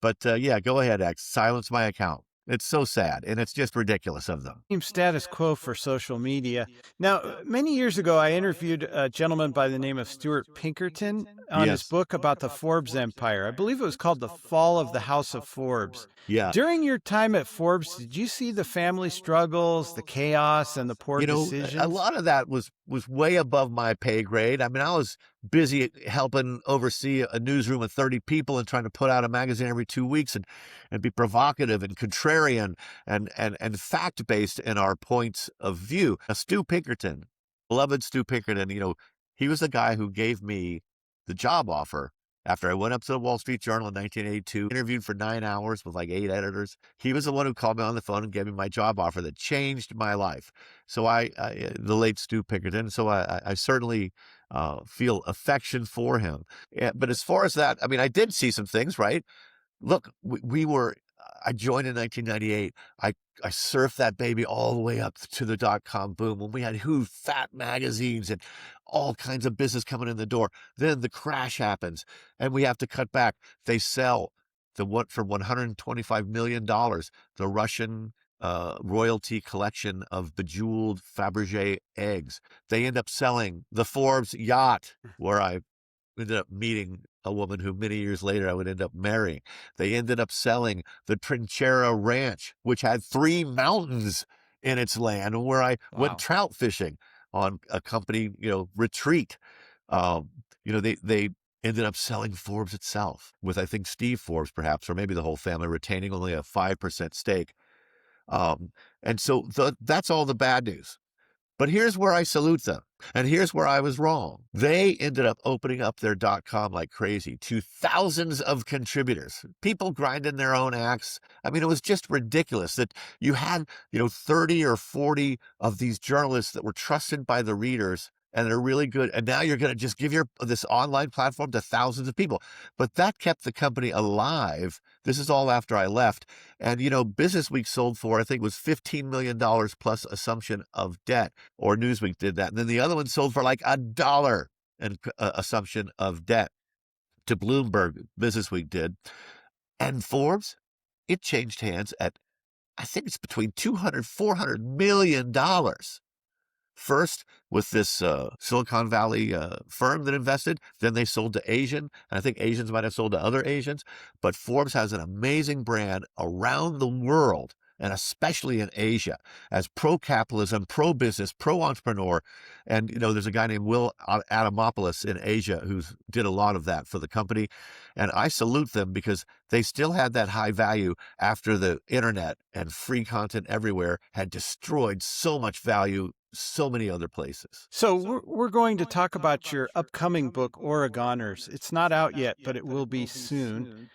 But yeah, go ahead, X. Silence my account. It's so sad, and it's just ridiculous of them. Status quo for social media. Now, many years ago, I interviewed a gentleman by the name of Stuart Pinkerton on his book about the Forbes empire. I believe it was called The Fall of the House of Forbes. Yeah. During your time at Forbes, did you see the family struggles, the chaos, and the poor decisions? A lot of that was way above my pay grade. I mean, I was busy helping oversee a newsroom of 30 people and trying to put out a magazine every 2 weeks and be provocative and contrarian and fact-based in our points of view. Stu Pinkerton, beloved Stu Pinkerton, he was the guy who gave me the job offer after I went up to the Wall Street Journal in 1982, interviewed for 9 hours with like 8 editors. He was the one who called me on the phone and gave me my job offer that changed my life. So the late Stu Pinkerton, so I certainly feel affection for him. Yeah, but as far as that, I mean, I did see some things, right? Look, I joined in 1998. I surfed that baby all the way up to the .com boom when we had huge fat magazines and all kinds of business coming in the door. Then the crash happens and we have to cut back. They sell for $125 million, the Russian royalty collection of bejeweled Fabergé eggs. They end up selling the Forbes yacht, where I ended up meeting a woman who many years later I would end up marrying. They ended up selling the Trinchera Ranch, which had 3 mountains in its land, where I went trout fishing on a company, retreat. They ended up selling Forbes itself with, I think, Steve Forbes perhaps, or maybe the whole family retaining only a 5% stake. And so that's all the bad news. But here's where I salute them. And here's where I was wrong. They ended up opening up their .com like crazy to thousands of contributors, people grinding their own axe. I mean, it was just ridiculous that you had, 30 or 40 of these journalists that were trusted by the readers and they're really good. And now you're going to just give this online platform to thousands of people. But that kept the company alive. This is all after I left. And, Business Week sold for, I think it was $15 million plus assumption of debt, or Newsweek did that. And then the other one sold for like $1 and assumption of debt to Bloomberg, Business Week did. And Forbes, it changed hands at, I think it's between $200-400 million. First with this Silicon Valley firm that invested, then they sold to Asian, and I think Asians might have sold to other Asians, but Forbes has an amazing brand around the world, and especially in Asia, as pro-capitalism, pro-business, pro-entrepreneur. And, there's a guy named Will Adamopoulos in Asia who did a lot of that for the company. And I salute them because they still had that high value after the internet and free content everywhere had destroyed so much value so many other places. So we're going to talk about your upcoming book, Oregoners. It's not out yet, but it will be soon.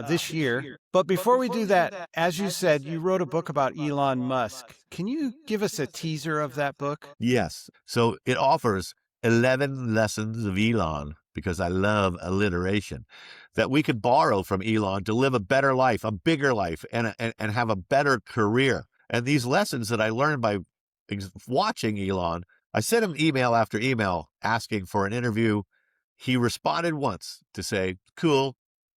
This year. But before we do that, as you said, you wrote a book about Elon Musk. Can you give us a teaser of that book? Yes. So it offers 11 lessons of Elon, because I love alliteration, that we could borrow from Elon to live a better life, a bigger life, and have a better career. And these lessons that I learned by watching Elon, I sent him email after email asking for an interview. He responded once to say, cool,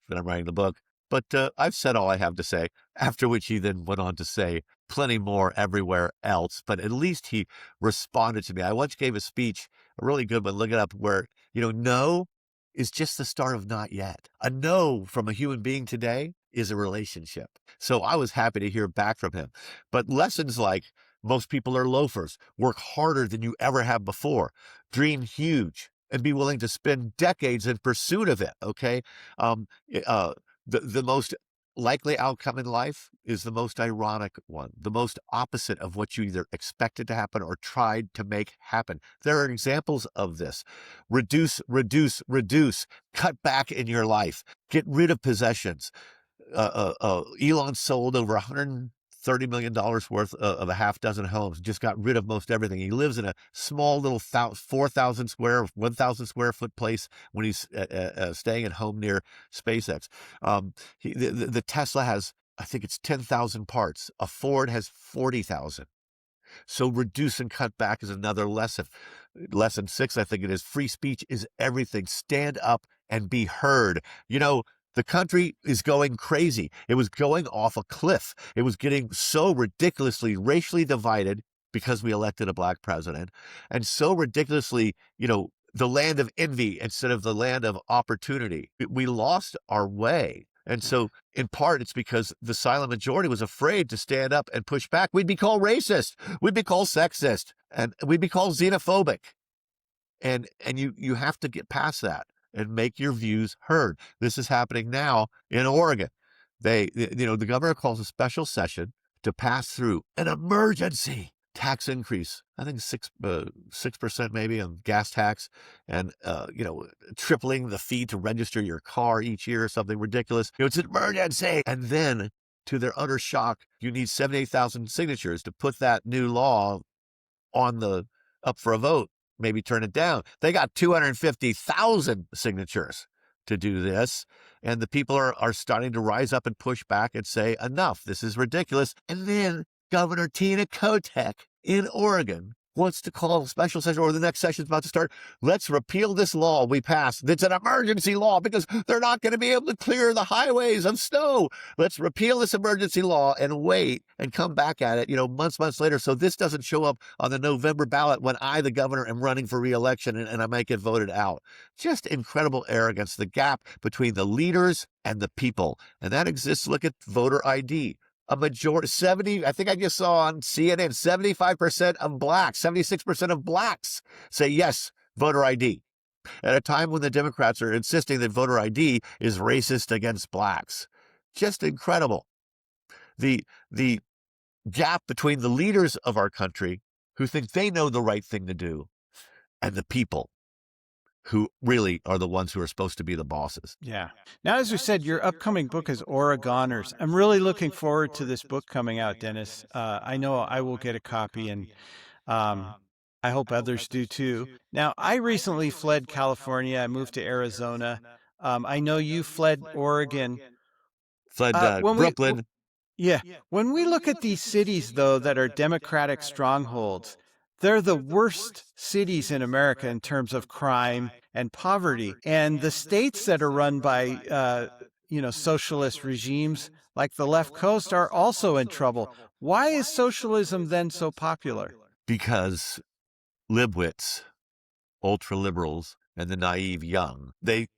that I'm writing the book, but I've said all I have to say, after which he then went on to say plenty more everywhere else, but at least he responded to me. I once gave a speech, a really good one, look it up, where, no is just the start of not yet. A no from a human being today is a relationship. So I was happy to hear back from him. But lessons like, most people are loafers, work harder than you ever have before, dream huge, and be willing to spend decades in pursuit of it, okay? The most likely outcome in life is the most ironic one, the most opposite of what you either expected to happen or tried to make happen. There are examples of this. Reduce, cut back in your life, get rid of possessions. Elon sold over $130 million worth of a half dozen homes, just got rid of most everything. He lives in a small little 1,000 square foot place when he's staying at home near SpaceX. The Tesla has, I think it's 10,000 parts. A Ford has 40,000. So reduce and cut back is another lesson. Lesson 6, I think it is, free speech is everything. Stand up and be heard. The country is going crazy. It was going off a cliff. It was getting so ridiculously racially divided because we elected a black president, and so ridiculously, the land of envy instead of the land of opportunity. We lost our way. And so in part, it's because the silent majority was afraid to stand up and push back. We'd be called racist. We'd be called sexist, and we'd be called xenophobic. And you have to get past that and make your views heard. This is happening now in Oregon. The governor calls a special session to pass through an emergency tax increase. I think 6% maybe on gas tax, and tripling the fee to register your car each year or something ridiculous. It's an emergency. And then, to their utter shock, you need 78,000 signatures to put that new law up for a vote. Maybe turn it down. They got 250,000 signatures to do this. And the people are starting to rise up and push back and say, enough, this is ridiculous. And then Governor Tina Kotek in Oregon wants to call a special session, or the next session is about to start. Let's repeal this law we passed. It's an emergency law because they're not going to be able to clear the highways of snow. Let's repeal this emergency law and wait and come back at it, months later. So this doesn't show up on the November ballot when I, the governor, am running for re-election and I might get voted out. Just incredible arrogance, the gap between the leaders and the people. And that exists. Look at voter ID. A majority, 70, I think I just saw on CNN, 75% of blacks, 76% of blacks say yes, voter ID. At a time when the Democrats are insisting that voter ID is racist against blacks. Just incredible. The gap between the leaders of our country who think they know the right thing to do and the people who really are the ones who are supposed to be the bosses. Yeah. Now, as we said, your upcoming book is Oregoners. I'm really looking forward to this book coming out, Dennis. I know I will get a copy, and I hope others do too. Now, I recently fled California. I moved to Arizona. I know you fled Oregon. Fled When Brooklyn. yeah, when we look at these cities, though, that are Democratic strongholds, they're the worst cities in America in terms of crime and poverty. And the states that are run by, socialist regimes like the left coast are also in trouble. Why is socialism then so popular? Because libwits, ultra liberals, and the naive young, they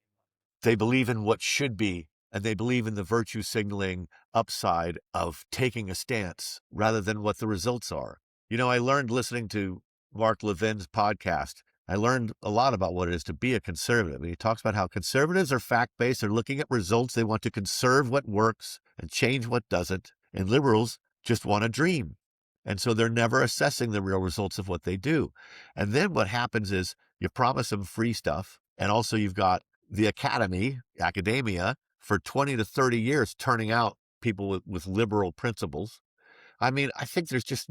believe in what should be, and they believe in the virtue signaling upside of taking a stance rather than what the results are. You know, I learned listening to Mark Levin's podcast. I learned a lot about what it is to be a conservative. And he talks about how conservatives are fact-based. They're looking at results. They want to conserve what works and change what doesn't. And liberals just want to dream. And so they're never assessing the real results of what they do. And then what happens is you promise them free stuff. And also you've got the academia, for 20 to 30 years, turning out people with liberal principles. I mean, I think there's just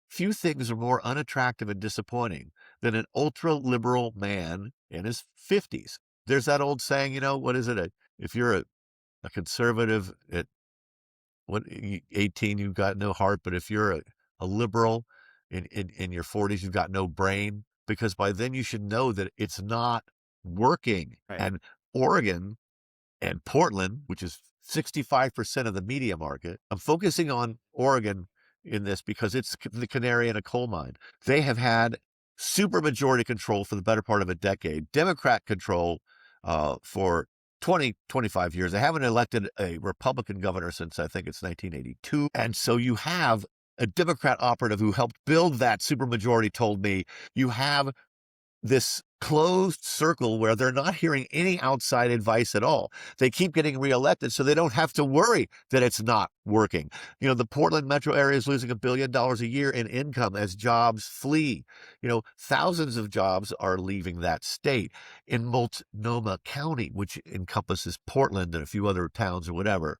few things are more unattractive and disappointing than an ultra-liberal man in his 50s. There's that old saying, what is it? If you're a conservative at 18, you've got no heart, but if you're a liberal in your 40s, you've got no brain, because by then you should know that it's not working. Right. And Oregon and Portland, which is 65% of the media market. I'm focusing on Oregon in this because it's the canary in a coal mine. They have had supermajority control for the better part of a decade, Democrat control for 20, 25 years. They haven't elected a Republican governor since I think it's 1982. And so you have a Democrat operative who helped build that supermajority told me you have this closed circle where they're not hearing any outside advice at all. They keep getting reelected, so they don't have to worry that it's not working. The Portland metro area is losing $1 billion a year in income as jobs flee. Thousands of jobs are leaving that state. In Multnomah County, which encompasses Portland and a few other towns or whatever,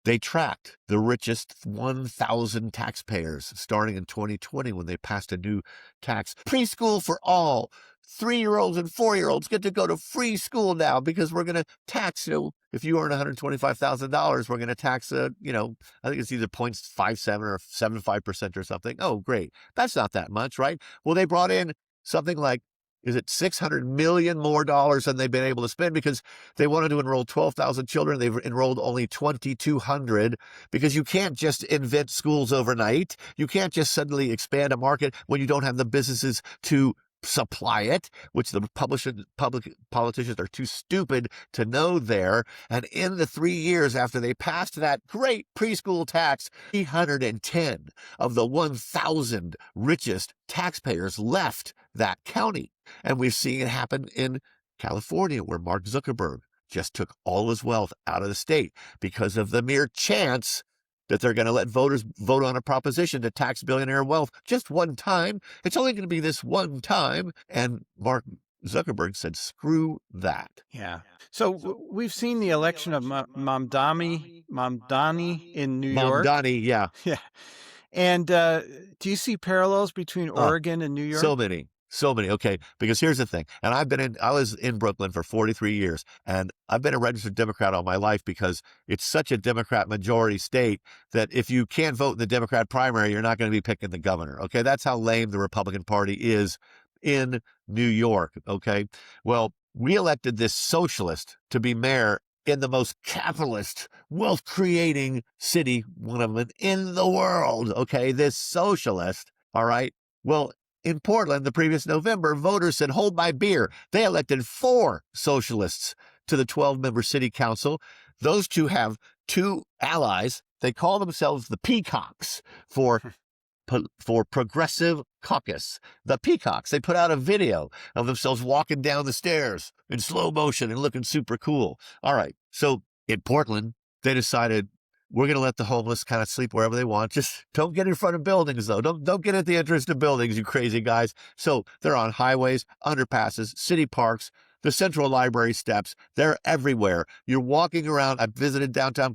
they tracked the richest 1,000 taxpayers starting in 2020 when they passed a new tax. Preschool for all. 3-year-olds and 4-year-olds get to go to free school now because we're going to tax, if you earn $125,000, we're going to tax, I think it's either 0.57 or 75% or something. Oh, great. That's not that much, right? Well, they brought in something like, is it $600 million more than they've been able to spend because they wanted to enroll 12,000 children. They've enrolled only 2,200 because you can't just invent schools overnight. You can't just suddenly expand a market when you don't have the businesses to supply it, which the public politicians are too stupid to know there. And in the 3 years after they passed that great preschool tax, 310 of the 1,000 richest taxpayers left that county. And we've seen it happen in California, where Mark Zuckerberg just took all his wealth out of the state because of the mere chance that they're going to let voters vote on a proposition to tax billionaire wealth just one time. It's only going to be this one time. And Mark Zuckerberg said, screw that. Yeah. So we've seen the election of Mamdani in New York. Mamdani, yeah. Yeah. And do you see parallels between Oregon and New York? So many. Okay. Because here's the thing. And I was in Brooklyn for 43 years, and I've been a registered Democrat all my life because it's such a Democrat majority state that if you can't vote in the Democrat primary, you're not going to be picking the governor. Okay. That's how lame the Republican Party is in New York. Okay. Well, we elected this socialist to be mayor in the most capitalist, wealth-creating city, one of them in the world. Okay. This socialist. All right. Well, in Portland, the previous November, voters said, hold my beer. They elected 4 socialists to the 12-member city council. Those two have 2 allies. They call themselves the Peacocks for Progressive Caucus. The Peacocks, they put out a video of themselves walking down the stairs in slow motion and looking super cool. All right. So in Portland, they decided, we're going to let the homeless kind of sleep wherever they want. Just don't get in front of buildings, though. Don't get at the entrance to buildings, you crazy guys. So they're on highways, underpasses, city parks, the Central Library steps. They're everywhere. You're walking around. I visited downtown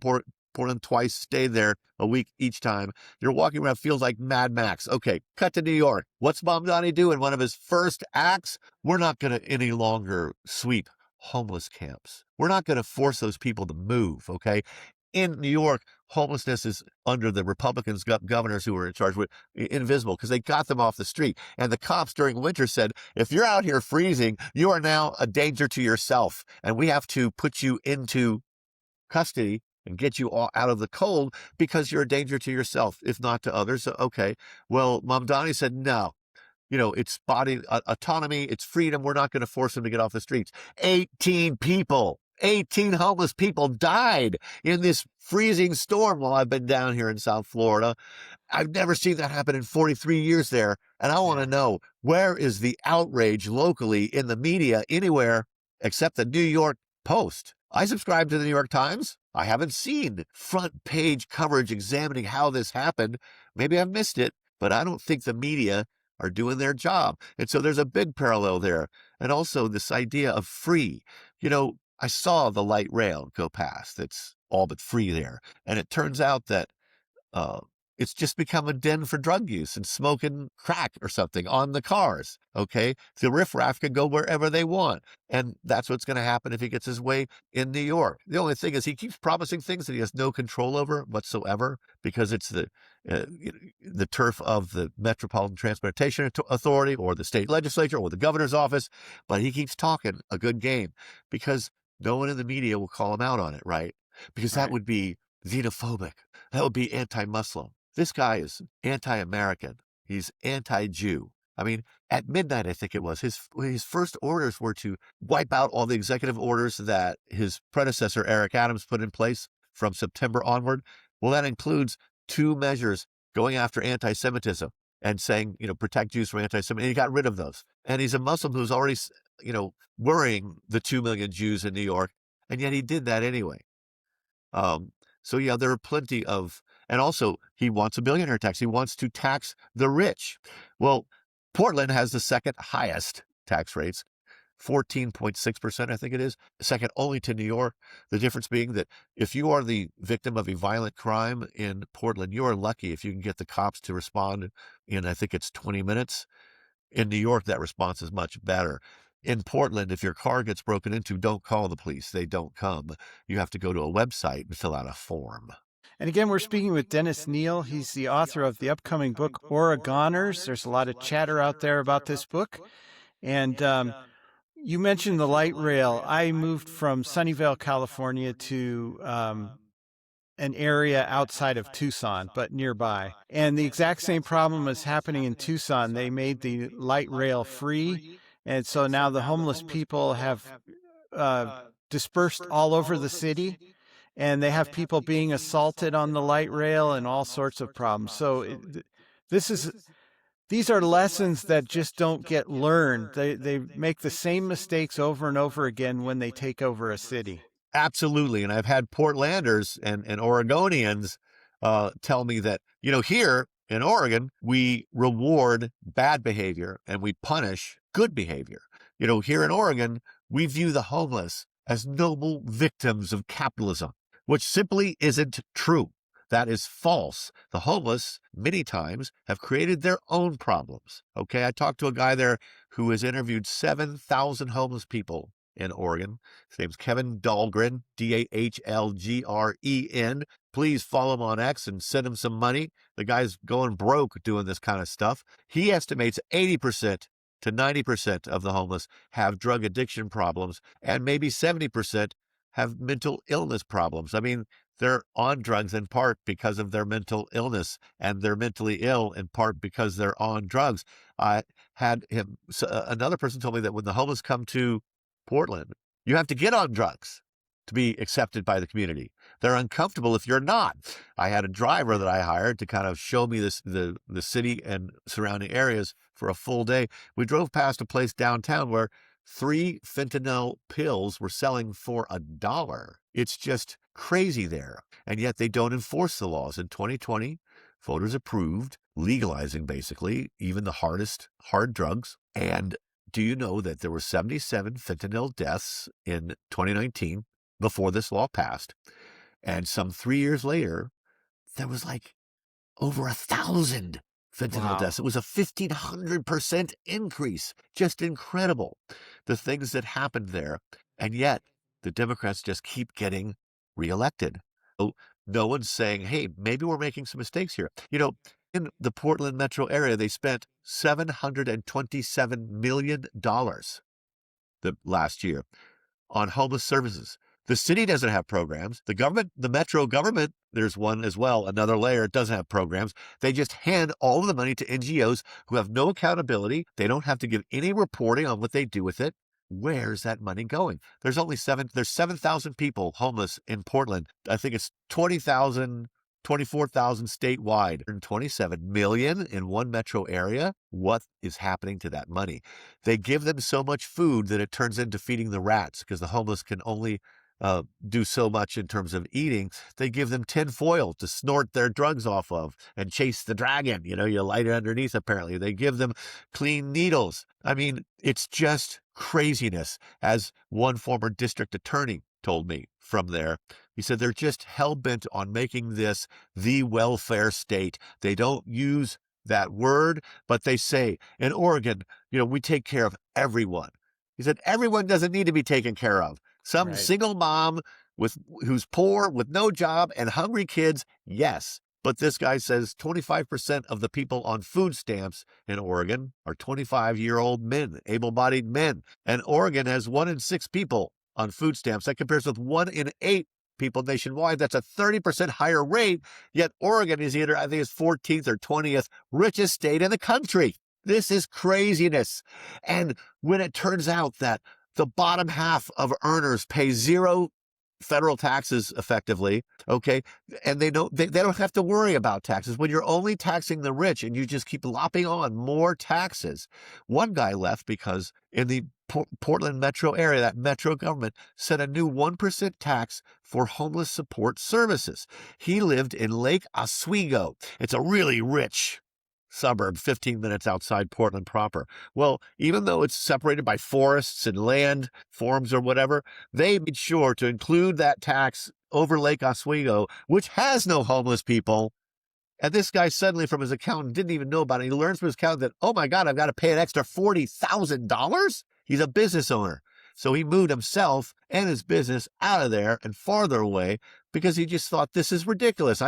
Portland twice, stayed there a week each time. You're walking around, feels like Mad Max. Okay, cut to New York. What's Mamdani do in one of his first acts? We're not going to any longer sweep homeless camps. We're not going to force those people to move, okay? In New York, homelessness is under the Republicans, governors who were in charge, with invisible because they got them off the street. And the cops during winter said, if you're out here freezing, you are now a danger to yourself. And we have to put you into custody and get you all out of the cold because you're a danger to yourself, if not to others. Okay. Well, Mamdani said, no. It's body autonomy, it's freedom. We're not going to force them to get off the streets. 18 homeless people died in this freezing storm while I've been down here in South Florida. I've never seen that happen in 43 years there. And I want to know, where is the outrage locally in the media anywhere except the New York Post? I subscribe to the New York Times. I haven't seen front page coverage examining how this happened. Maybe I've missed it, but I don't think the media are doing their job. And so there's a big parallel there. And also this idea of free. I saw the light rail go past. It's all but free there. And it turns out that it's just become a den for drug use and smoking crack or something on the cars. Okay. The riffraff can go wherever they want. And that's what's going to happen if he gets his way in New York. The only thing is he keeps promising things that he has no control over whatsoever because it's the turf of the Metropolitan Transportation Authority or the state legislature or the governor's office. But he keeps talking a good game because no one in the media will call him out on it, right? Because that would be xenophobic. That would be anti-Muslim. This guy is anti-American. He's anti-Jew. I mean, at midnight, I think it was, his first orders were to wipe out all the executive orders that his predecessor, Eric Adams, put in place from September onward. Well, that includes 2 measures going after anti-Semitism and saying, protect Jews from anti-Semitism. And he got rid of those. And he's a Muslim who's already, worrying the 2 million Jews in New York. And yet he did that anyway. So yeah, there are plenty of, and also he wants a billionaire tax. He wants to tax the rich. Well, Portland has the second highest tax rates, 14.6%, I think it is, second only to New York. The difference being that if you are the victim of a violent crime in Portland, you are lucky if you can get the cops to respond in, I think it's 20 minutes. In New York, that response is much better. In Portland, if your car gets broken into, don't call the police. They don't come. You have to go to a website and fill out a form. And again, we're speaking with Dennis Kneale. He's the author of the upcoming book, Oregoners. There's a lot of chatter out there about this book. And you mentioned the light rail. I moved from Sunnyvale, California to an area outside of Tucson, but nearby. And the exact same problem is happening in Tucson. They made the light rail free. And so now the homeless people have dispersed all over the city, and they have people being assaulted on the light rail and all sorts of problems. So these are lessons that just don't get learned. They make the same mistakes over and over again when they take over a city. Absolutely. And I've had Portlanders and Oregonians tell me that, here in Oregon, we reward bad behavior and we punish good behavior. Here in Oregon, we view the homeless as noble victims of capitalism, which simply isn't true. That is false. The homeless, many times, have created their own problems. Okay, I talked to a guy there who has interviewed 7,000 homeless people in Oregon. His name's Kevin Dahlgren, Dahlgren. Please follow him on X and send him some money. The guy's going broke doing this kind of stuff. He estimates 80% to 90% of the homeless have drug addiction problems, and maybe 70% have mental illness problems. I mean, they're on drugs in part because of their mental illness, and they're mentally ill in part because they're on drugs. I had another person told me that when the homeless come to Portland, you have to get on drugs to be accepted by the community. They're uncomfortable if you're not. I had a driver that I hired to kind of show me the city and surrounding areas for a full day. We drove past a place downtown where 3 fentanyl pills were selling for $1. It's just crazy there. And yet they don't enforce the laws. In 2020, voters approved legalizing basically even the hard drugs. And do you know that there were 77 fentanyl deaths in 2019 before this law passed? And some 3 years later, there was like over 1,000 fentanyl Wow. deaths. It was a 1,500% increase. Just incredible, the things that happened there. And yet, the Democrats just keep getting reelected. So no one's saying, hey, maybe we're making some mistakes here. In the Portland metro area, they spent $727 million the last year on homeless services. The city doesn't have programs. The government, the metro government, there's one as well, another layer, doesn't have programs. They just hand all of the money to NGOs who have no accountability. They don't have to give any reporting on what they do with it. Where's that money going? There's 7,000 people homeless in Portland. I think it's 20,000, 24,000 statewide, and 27 million in one metro area. What is happening to that money? They give them so much food that it turns into feeding the rats, because the homeless can only do so much in terms of eating. They give them tinfoil to snort their drugs off of and chase the dragon. You light it underneath, apparently. They give them clean needles. I mean, it's just craziness. As one former district attorney told me from there, he said they're just hell-bent on making this the welfare state. They don't use that word, but they say, in Oregon, we take care of everyone. He said, everyone doesn't need to be taken care of. Some Right. single mom who's poor with no job and hungry kids, yes. But this guy says 25% of the people on food stamps in Oregon are 25-year-old men, able-bodied men. And Oregon has 1 in 6 people on food stamps. That compares with 1 in 8 people nationwide. That's a 30% higher rate. Yet Oregon is either, I think it's 14th or 20th richest state in the country. This is craziness. And when it turns out that the bottom half of earners pay 0 federal taxes effectively, okay, and they don't have to worry about taxes. When you're only taxing the rich and you just keep lopping on more taxes. One guy left because in the Portland metro area, that metro government set a new 1% tax for homeless support services. He lived in Lake Oswego. It's a really rich suburb, 15 minutes outside Portland proper. Well, even though it's separated by forests and land forms or whatever, they made sure to include that tax over Lake Oswego, which has no homeless people. And this guy suddenly, from his accountant, didn't even know about it. He learns from his accountant that, oh my God, I've got to pay an extra $40,000. He's a business owner. So he moved himself and his business out of there and farther away because he just thought, this is ridiculous.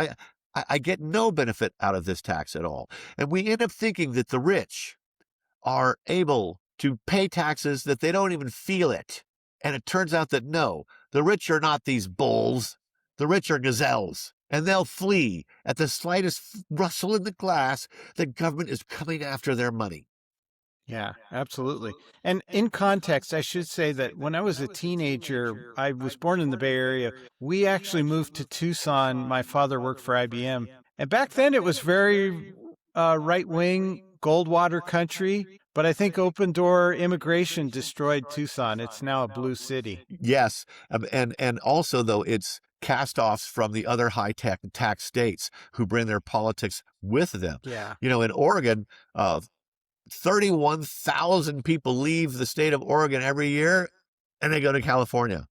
I get no benefit out of this tax at all. And we end up thinking that the rich are able to pay taxes that they don't even feel it. And it turns out that no, the rich are not these bulls. The rich are gazelles. And they'll flee at the slightest rustle in the glass. The government is coming after their money. Yeah, absolutely. And in context, I should say that when I was a teenager, I was born in the Bay Area. We actually moved to Tucson. My father worked for IBM. And back then it was very right-wing, Goldwater country. But I think open door immigration destroyed Tucson. It's now a blue city. Yes. And also, though, it's cast-offs from the other high-tech tax states who bring their politics with them. Yeah. In Oregon, 31,000 people leave the state of Oregon every year, and they go to California,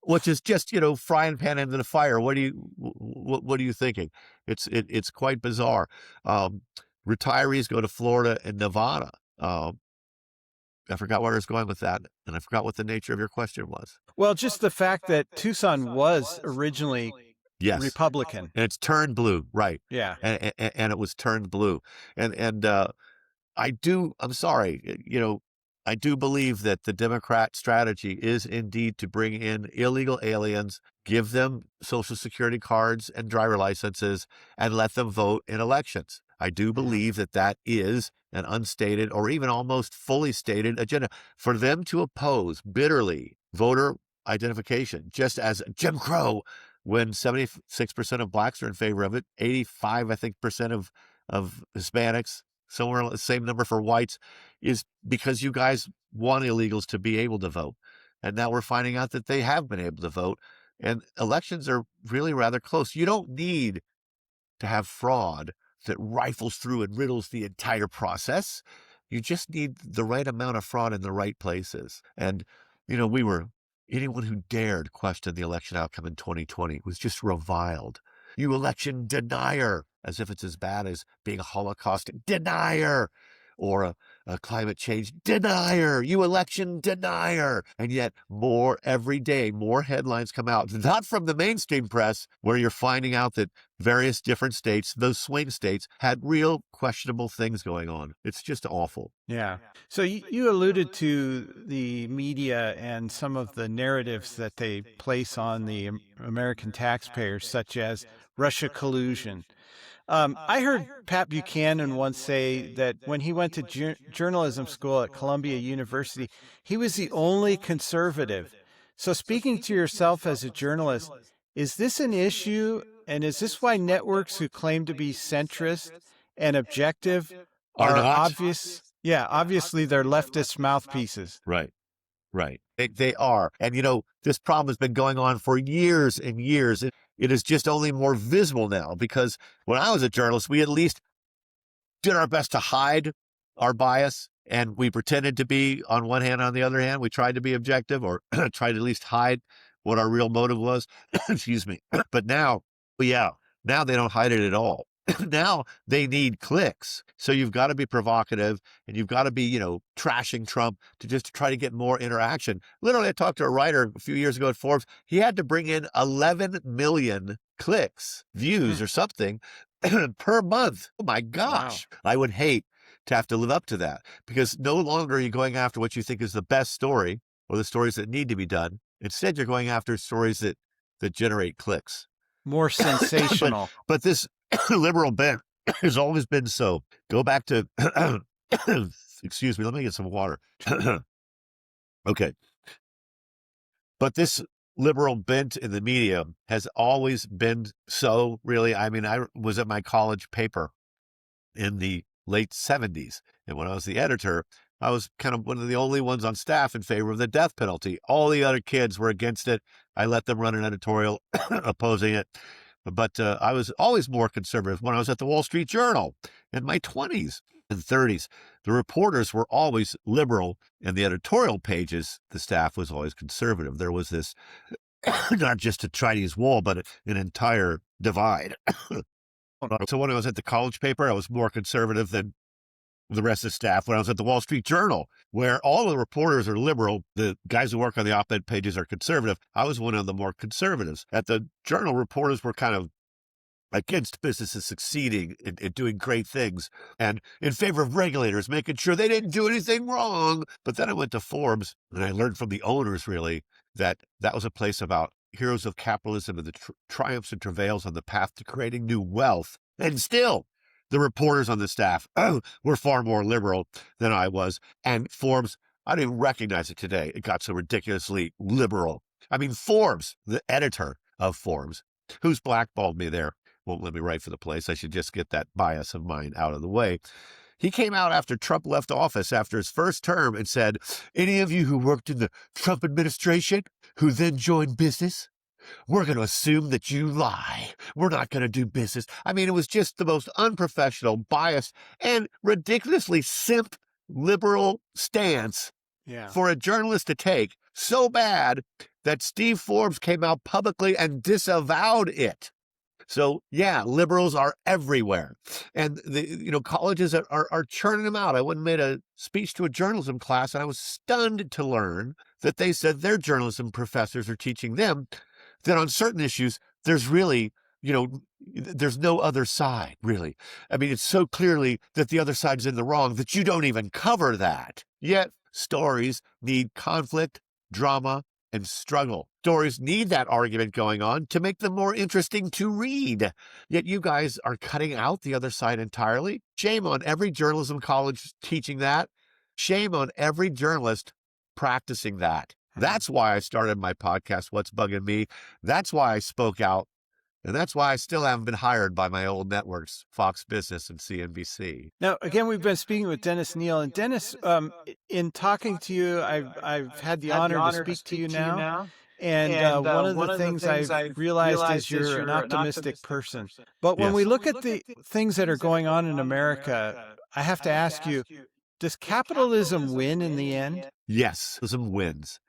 which is just, frying pan into the fire. What are you thinking? It's quite bizarre. Retirees go to Florida and Nevada. I forgot where I was going with that, and I forgot what the nature of your question was. Well, just the fact that Tucson was originally Yes. Republican. And it's turned blue, right? Yeah. And it was turned blue. And I'm sorry, I do believe that the Democrat strategy is indeed to bring in illegal aliens, give them Social Security cards and driver licenses, and let them vote in elections. I do believe that that is an unstated or even almost fully stated agenda for them to oppose bitterly voter identification, just as Jim Crow, when 76% of blacks are in favor of it, 85, I think, percent of Hispanics, somewhere the same number for whites, is because you guys want illegals to be able to vote. And now we're finding out that they have been able to vote. And elections are really rather close. You don't need to have fraud that rifles through and riddles the entire process. You just need the right amount of fraud in the right places. And, we were Anyone who dared question the election outcome in 2020 was just reviled. You election denier, as if it's as bad as being a Holocaust denier or a climate change denier, you election denier. And yet every day, more headlines come out, not from the mainstream press, where you're finding out that various different states, those swing states, had real questionable things going on. It's just awful. Yeah. So you alluded to the media and some of the narratives that they place on the American taxpayers, such as Russia collusion. I heard Pat Buchanan once say that when he went to journalism school at Columbia University, he was the only conservative. So speaking to yourself as a journalist, is this an issue? And is this why networks who claim to be centrist and objective Are not? obvious? Yeah, obviously they're leftist mouthpieces. Right. They are. And, this problem has been going on for years and years. It is just only more visible now, because when I was a journalist, we at least did our best to hide our bias, and we pretended to be on one hand. On the other hand, we tried to be objective, or tried to at least hide what our real motive was. Excuse me. But now they don't hide it at all. Now they need clicks. So you've got to be provocative, and you've got to be, trashing Trump to just try to get more interaction. Literally, I talked to a writer a few years ago at Forbes. He had to bring in 11 million clicks, views or something per month. Oh my gosh. Wow. I would hate to have to live up to that, because no longer are you going after what you think is the best story or the stories that need to be done. Instead, you're going after stories that generate clicks. More sensational. But this liberal bent has always been so. Go back to, excuse me, let me get some water. Okay. But this liberal bent in the media has always been so, really. I mean, I was at my college paper in the late 70s. And when I was the editor, I was kind of one of the only ones on staff in favor of the death penalty. All the other kids were against it. I let them run an editorial opposing it. But I was always more conservative when I was at the Wall Street Journal in my 20s and 30s. The reporters were always liberal, and the editorial pages, the staff was always conservative. There was this, not just a Chinese wall, but an entire divide. So when I was at the college paper, I was more conservative than the rest of the staff. When I was at the Wall Street Journal, where all the reporters are liberal, the guys who work on the op-ed pages are conservative, I was one of the more conservatives. At the Journal, reporters were kind of against businesses succeeding and doing great things, and in favor of regulators, making sure they didn't do anything wrong. But then I went to Forbes, and I learned from the owners, really, that was a place about heroes of capitalism and the triumphs and travails on the path to creating new wealth. And still, the reporters on the staff were far more liberal than I was. And Forbes, I don't even recognize it today. It got so ridiculously liberal. I mean, Forbes, the editor of Forbes, who's blackballed me there, won't let me write for the place. I should just get that bias of mine out of the way. He came out after Trump left office after his first term and said, any of you who worked in the Trump administration who then joined business, we're going to assume that you lie. We're not going to do business. I mean, it was just the most unprofessional, biased, and ridiculously simp liberal stance for a journalist to take. So bad that Steve Forbes came out publicly and disavowed it. So yeah, liberals are everywhere, and the colleges are churning them out. I went and made a speech to a journalism class, and I was stunned to learn that they said their journalism professors are teaching them that on certain issues, there's really, there's no other side, really. I mean, it's so clearly that the other side's in the wrong that you don't even cover that. Yet stories need conflict, drama, and struggle. Stories need that argument going on to make them more interesting to read. Yet you guys are cutting out the other side entirely. Shame on every journalism college teaching that. Shame on every journalist practicing that. That's why I started my podcast, What's Bugging Me. That's why I spoke out. And that's why I still haven't been hired by my old networks, Fox Business and CNBC. Now, again, we've been speaking with Dennis Kneale. And Dennis, in talking to you, I've had the honor to speak to you now. And one of the things I've realized is you're an optimistic person. But when we look at the things that are going on in America, I have to ask you, does capitalism win in the end? Yes, capitalism wins.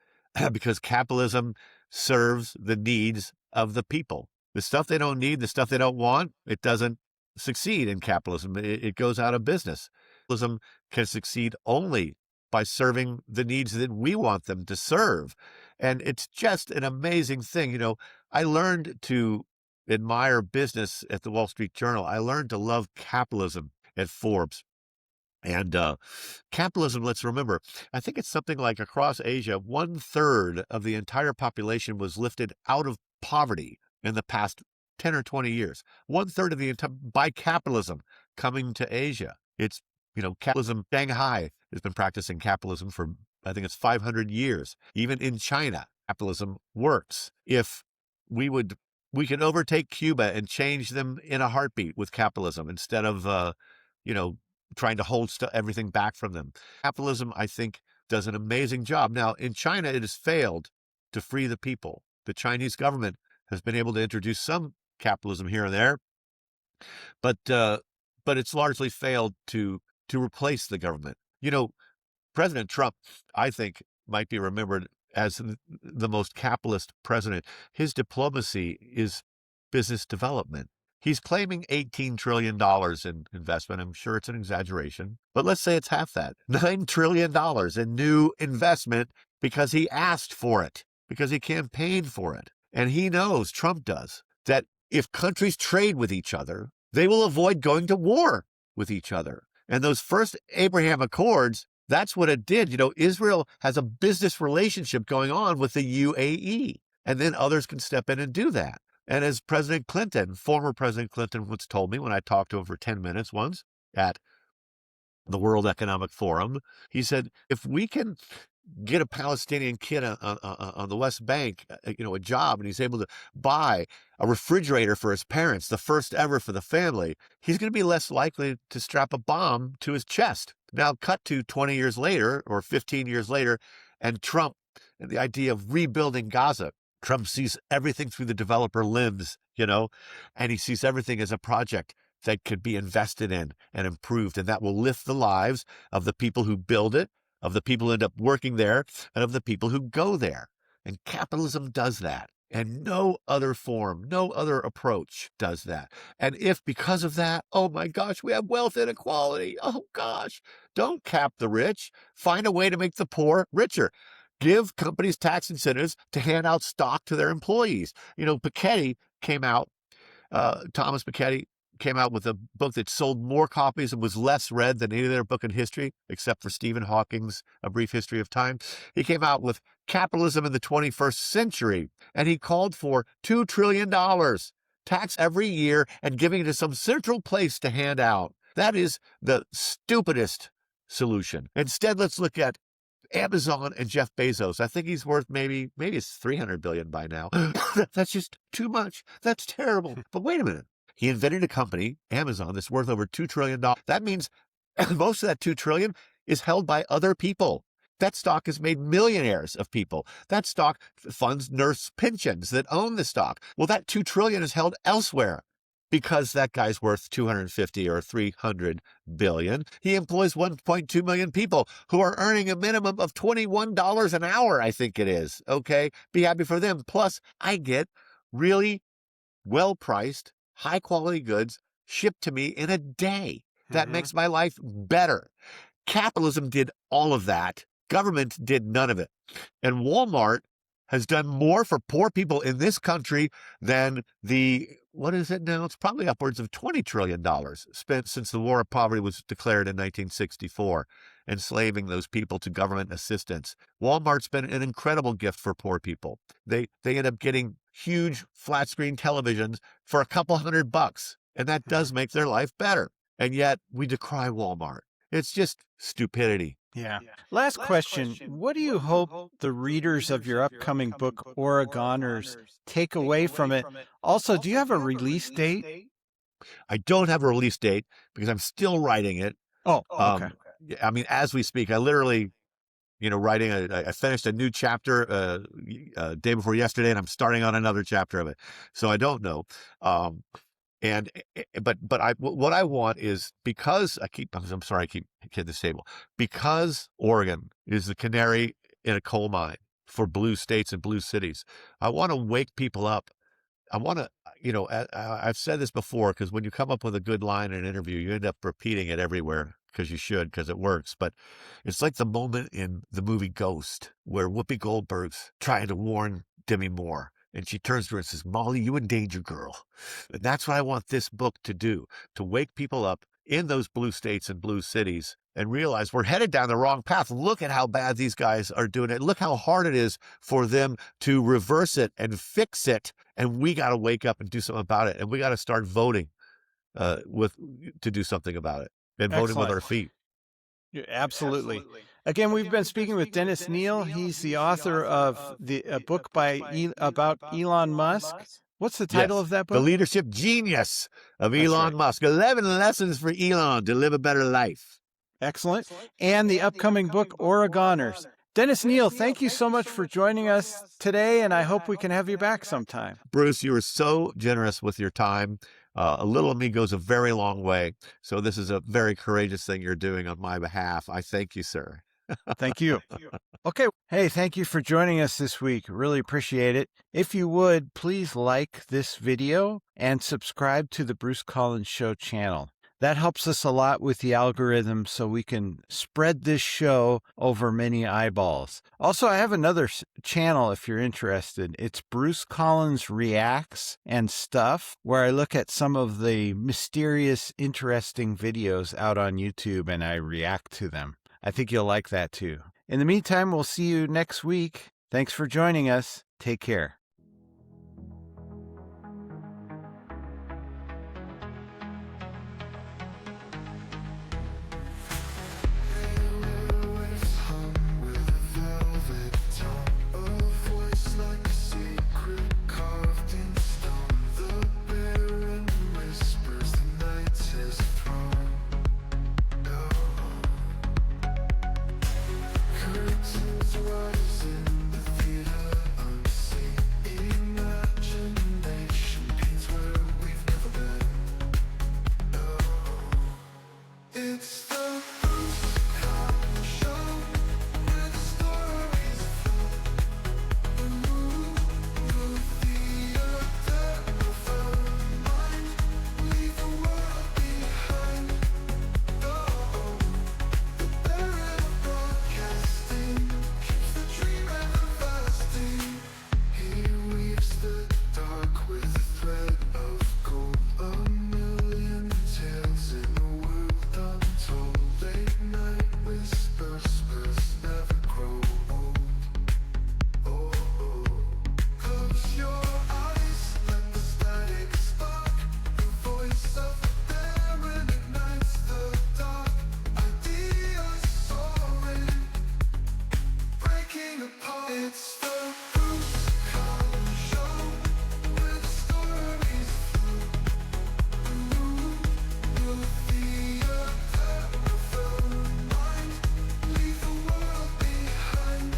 because capitalism serves the needs of the people. The stuff they don't need, the stuff they don't want, it doesn't succeed in capitalism. It goes out of business. Capitalism can succeed only by serving the needs that we want them to serve. And it's just an amazing thing. You know, I learned to admire business at the Wall Street Journal. I learned to love capitalism at Forbes. And capitalism, let's remember, I think it's something like across Asia, 1/3 of the entire population was lifted out of poverty in the past 10 or 20 years. 1/3 of the entire by capitalism coming to Asia. It's, you know, capitalism. Shanghai has been practicing capitalism for, I think it's 500 years. Even in China, capitalism works. If we can overtake Cuba and change them in a heartbeat with capitalism instead of, you know, trying to hold everything back from them. Capitalism, I think, does an amazing job. Now, in China, it has failed to free the people. The Chinese government has been able to introduce some capitalism here and there, but it's largely failed to replace the government. You know, President Trump, I think, might be remembered as the most capitalist president. His diplomacy is business development. He's claiming $18 trillion in investment. I'm sure it's an exaggeration, but let's say it's half that. $9 trillion in new investment because he asked for it, because he campaigned for it. And he knows, Trump does, that if countries trade with each other, they will avoid going to war with each other. And those first Abraham Accords, that's what it did. You know, Israel has a business relationship going on with the UAE, and then others can step in and do that. And as President Clinton, former President Clinton once told me when I talked to him for 10 minutes once at the World Economic Forum, he said, if we can get a Palestinian kid on the West Bank, you know, a job, and he's able to buy a refrigerator for his parents, the first ever for the family, he's going to be less likely to strap a bomb to his chest. Now, cut to 20 years later or 15 years later, and Trump and the idea of rebuilding Gaza. Trump sees everything through the developer lens, you know, and he sees everything as a project that could be invested in and improved, and that will lift the lives of the people who build it, of the people who end up working there, and of the people who go there. And capitalism does that. And no other form, no other approach does that. And if because of that, oh my gosh, we have wealth inequality. Oh gosh, don't cap the rich. Find a way to make the poor richer. Give companies tax incentives to hand out stock to their employees. You know, Piketty came out, Thomas Piketty came out with a book that sold more copies and was less read than any other book in history, except for Stephen Hawking's A Brief History of Time. He came out with Capitalism in the 21st Century, and he called for $2 trillion tax every year and giving it to some central place to hand out. That is the stupidest solution. Instead, let's look at Amazon and Jeff Bezos. I think he's worth maybe it's $300 billion by now. That's just too much. That's terrible. But wait a minute. He invented a company, Amazon, that's worth over $2 trillion. That means most of that $2 trillion is held by other people. That stock has made millionaires of people. That stock funds nurse pensions that own the stock. Well, that $2 trillion is held elsewhere because that guy's worth 250 or 300 billion. He employs 1.2 million people who are earning a minimum of $21 an hour, I think it is. Okay, be happy for them. Plus, I get really well-priced, high-quality goods shipped to me in a day. That makes my life better. Capitalism did all of that. Government did none of it. And Walmart has done more for poor people in this country than what is it now? It's probably upwards of $20 trillion spent since the War of Poverty was declared in 1964, enslaving those people to government assistance. Walmart's been an incredible gift for poor people. They end up getting huge flat screen televisions for a couple $100, and that does make their life better. And yet we decry Walmart. It's just stupidity. Yeah. Last question. What do you hope the readers of your upcoming book, Oregoners, take away from it? Also, do you have a release date? I don't have a release date because I'm still writing it. Oh, okay. I mean, as we speak, I literally, writing, I finished a new chapter day before yesterday, and I'm starting on another chapter of it. So I don't know. But what I want is, because I keep hitting this table, because Oregon is the canary in a coal mine for blue states and blue cities. I want to wake people up. I want to, I've said this before, because when you come up with a good line in an interview, you end up repeating it everywhere because you should, because it works. But it's like the moment in the movie Ghost where Whoopi Goldberg's trying to warn Demi Moore. And she turns to her and says, "Molly, you in danger, girl." And that's what I want this book to do, to wake people up in those blue states and blue cities and realize we're headed down the wrong path. Look at how bad these guys are doing it. Look how hard it is for them to reverse it and fix it. And we got to wake up and do something about it. And we got to start voting to do something about it, and voting with Excellent. our feet. Yeah, absolutely. Again, we've been speaking with Dennis Kneale. He's the author of a book about Elon Musk. What's the title of that The book? Leadership Genius of That's Elon right. Musk. 11 lessons for Elon to live a better life. Excellent. And the upcoming book, Oregoners. Dennis Kneale, thank you so much for joining us today, and I hope we can have you back sometime. Bruce, you are so generous with your time. A little of me goes a very long way. So this is a very courageous thing you're doing on my behalf. I thank you, sir. Thank you. Okay. Hey, thank you for joining us this week. Really appreciate it. If you would, please like this video and subscribe to the Bruce Collins Show channel. That helps us a lot with the algorithm so we can spread this show over many eyeballs. Also, I have another channel if you're interested. It's Bruce Collins Reacts and Stuff, where I look at some of the mysterious, interesting videos out on YouTube and I react to them. I think you'll like that too. In the meantime, we'll see you next week. Thanks for joining us. Take care. It's the Bruce Collins Show, where the stories flow. Move theater of our mind, leave the world behind. Oh, the barrel of broadcasting keeps the dream everlasting. He weaves the dark with a thread of gold. A million tales in a world untold. Late night whispers never grow old. Oh, oh. Close your eyes, let the static spark. The voice of the Baron ignites the dark. Ideas soaring, breaking apart. It's the Bruce Collins Show, where the stories flow. Move theater of our mind, leave the world behind.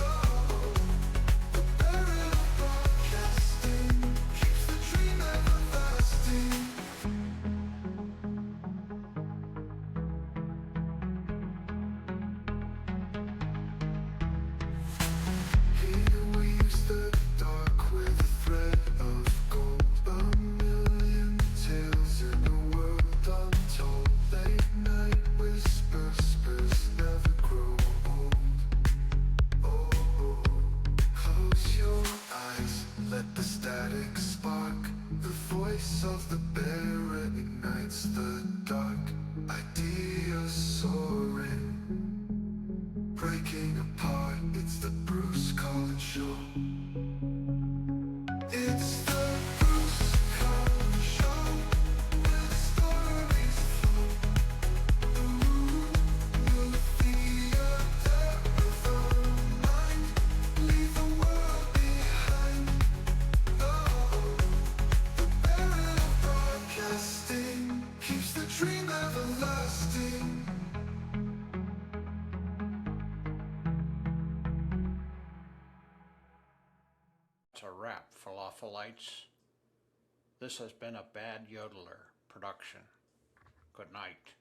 Oh, the barrel of broadcasting keeps the dream everlasting. He weaves the dark with a thread of gold. A million tales in a world untold. Late night whispers never grow old. Oh, oh. Close your eyes, let the static spark. The voice of the bearer ignites the dark. Ideas soaring, breaking apart. It's the Bruce Collins Show. It's the Bruce Collins Show, where the stories flow. Move theater of our mind, leave the world behind. Oh, the barrel of broadcasting keeps the dream everlasting. It's a wrap, falafelites. This has been a Bad Yodeler production. Good night.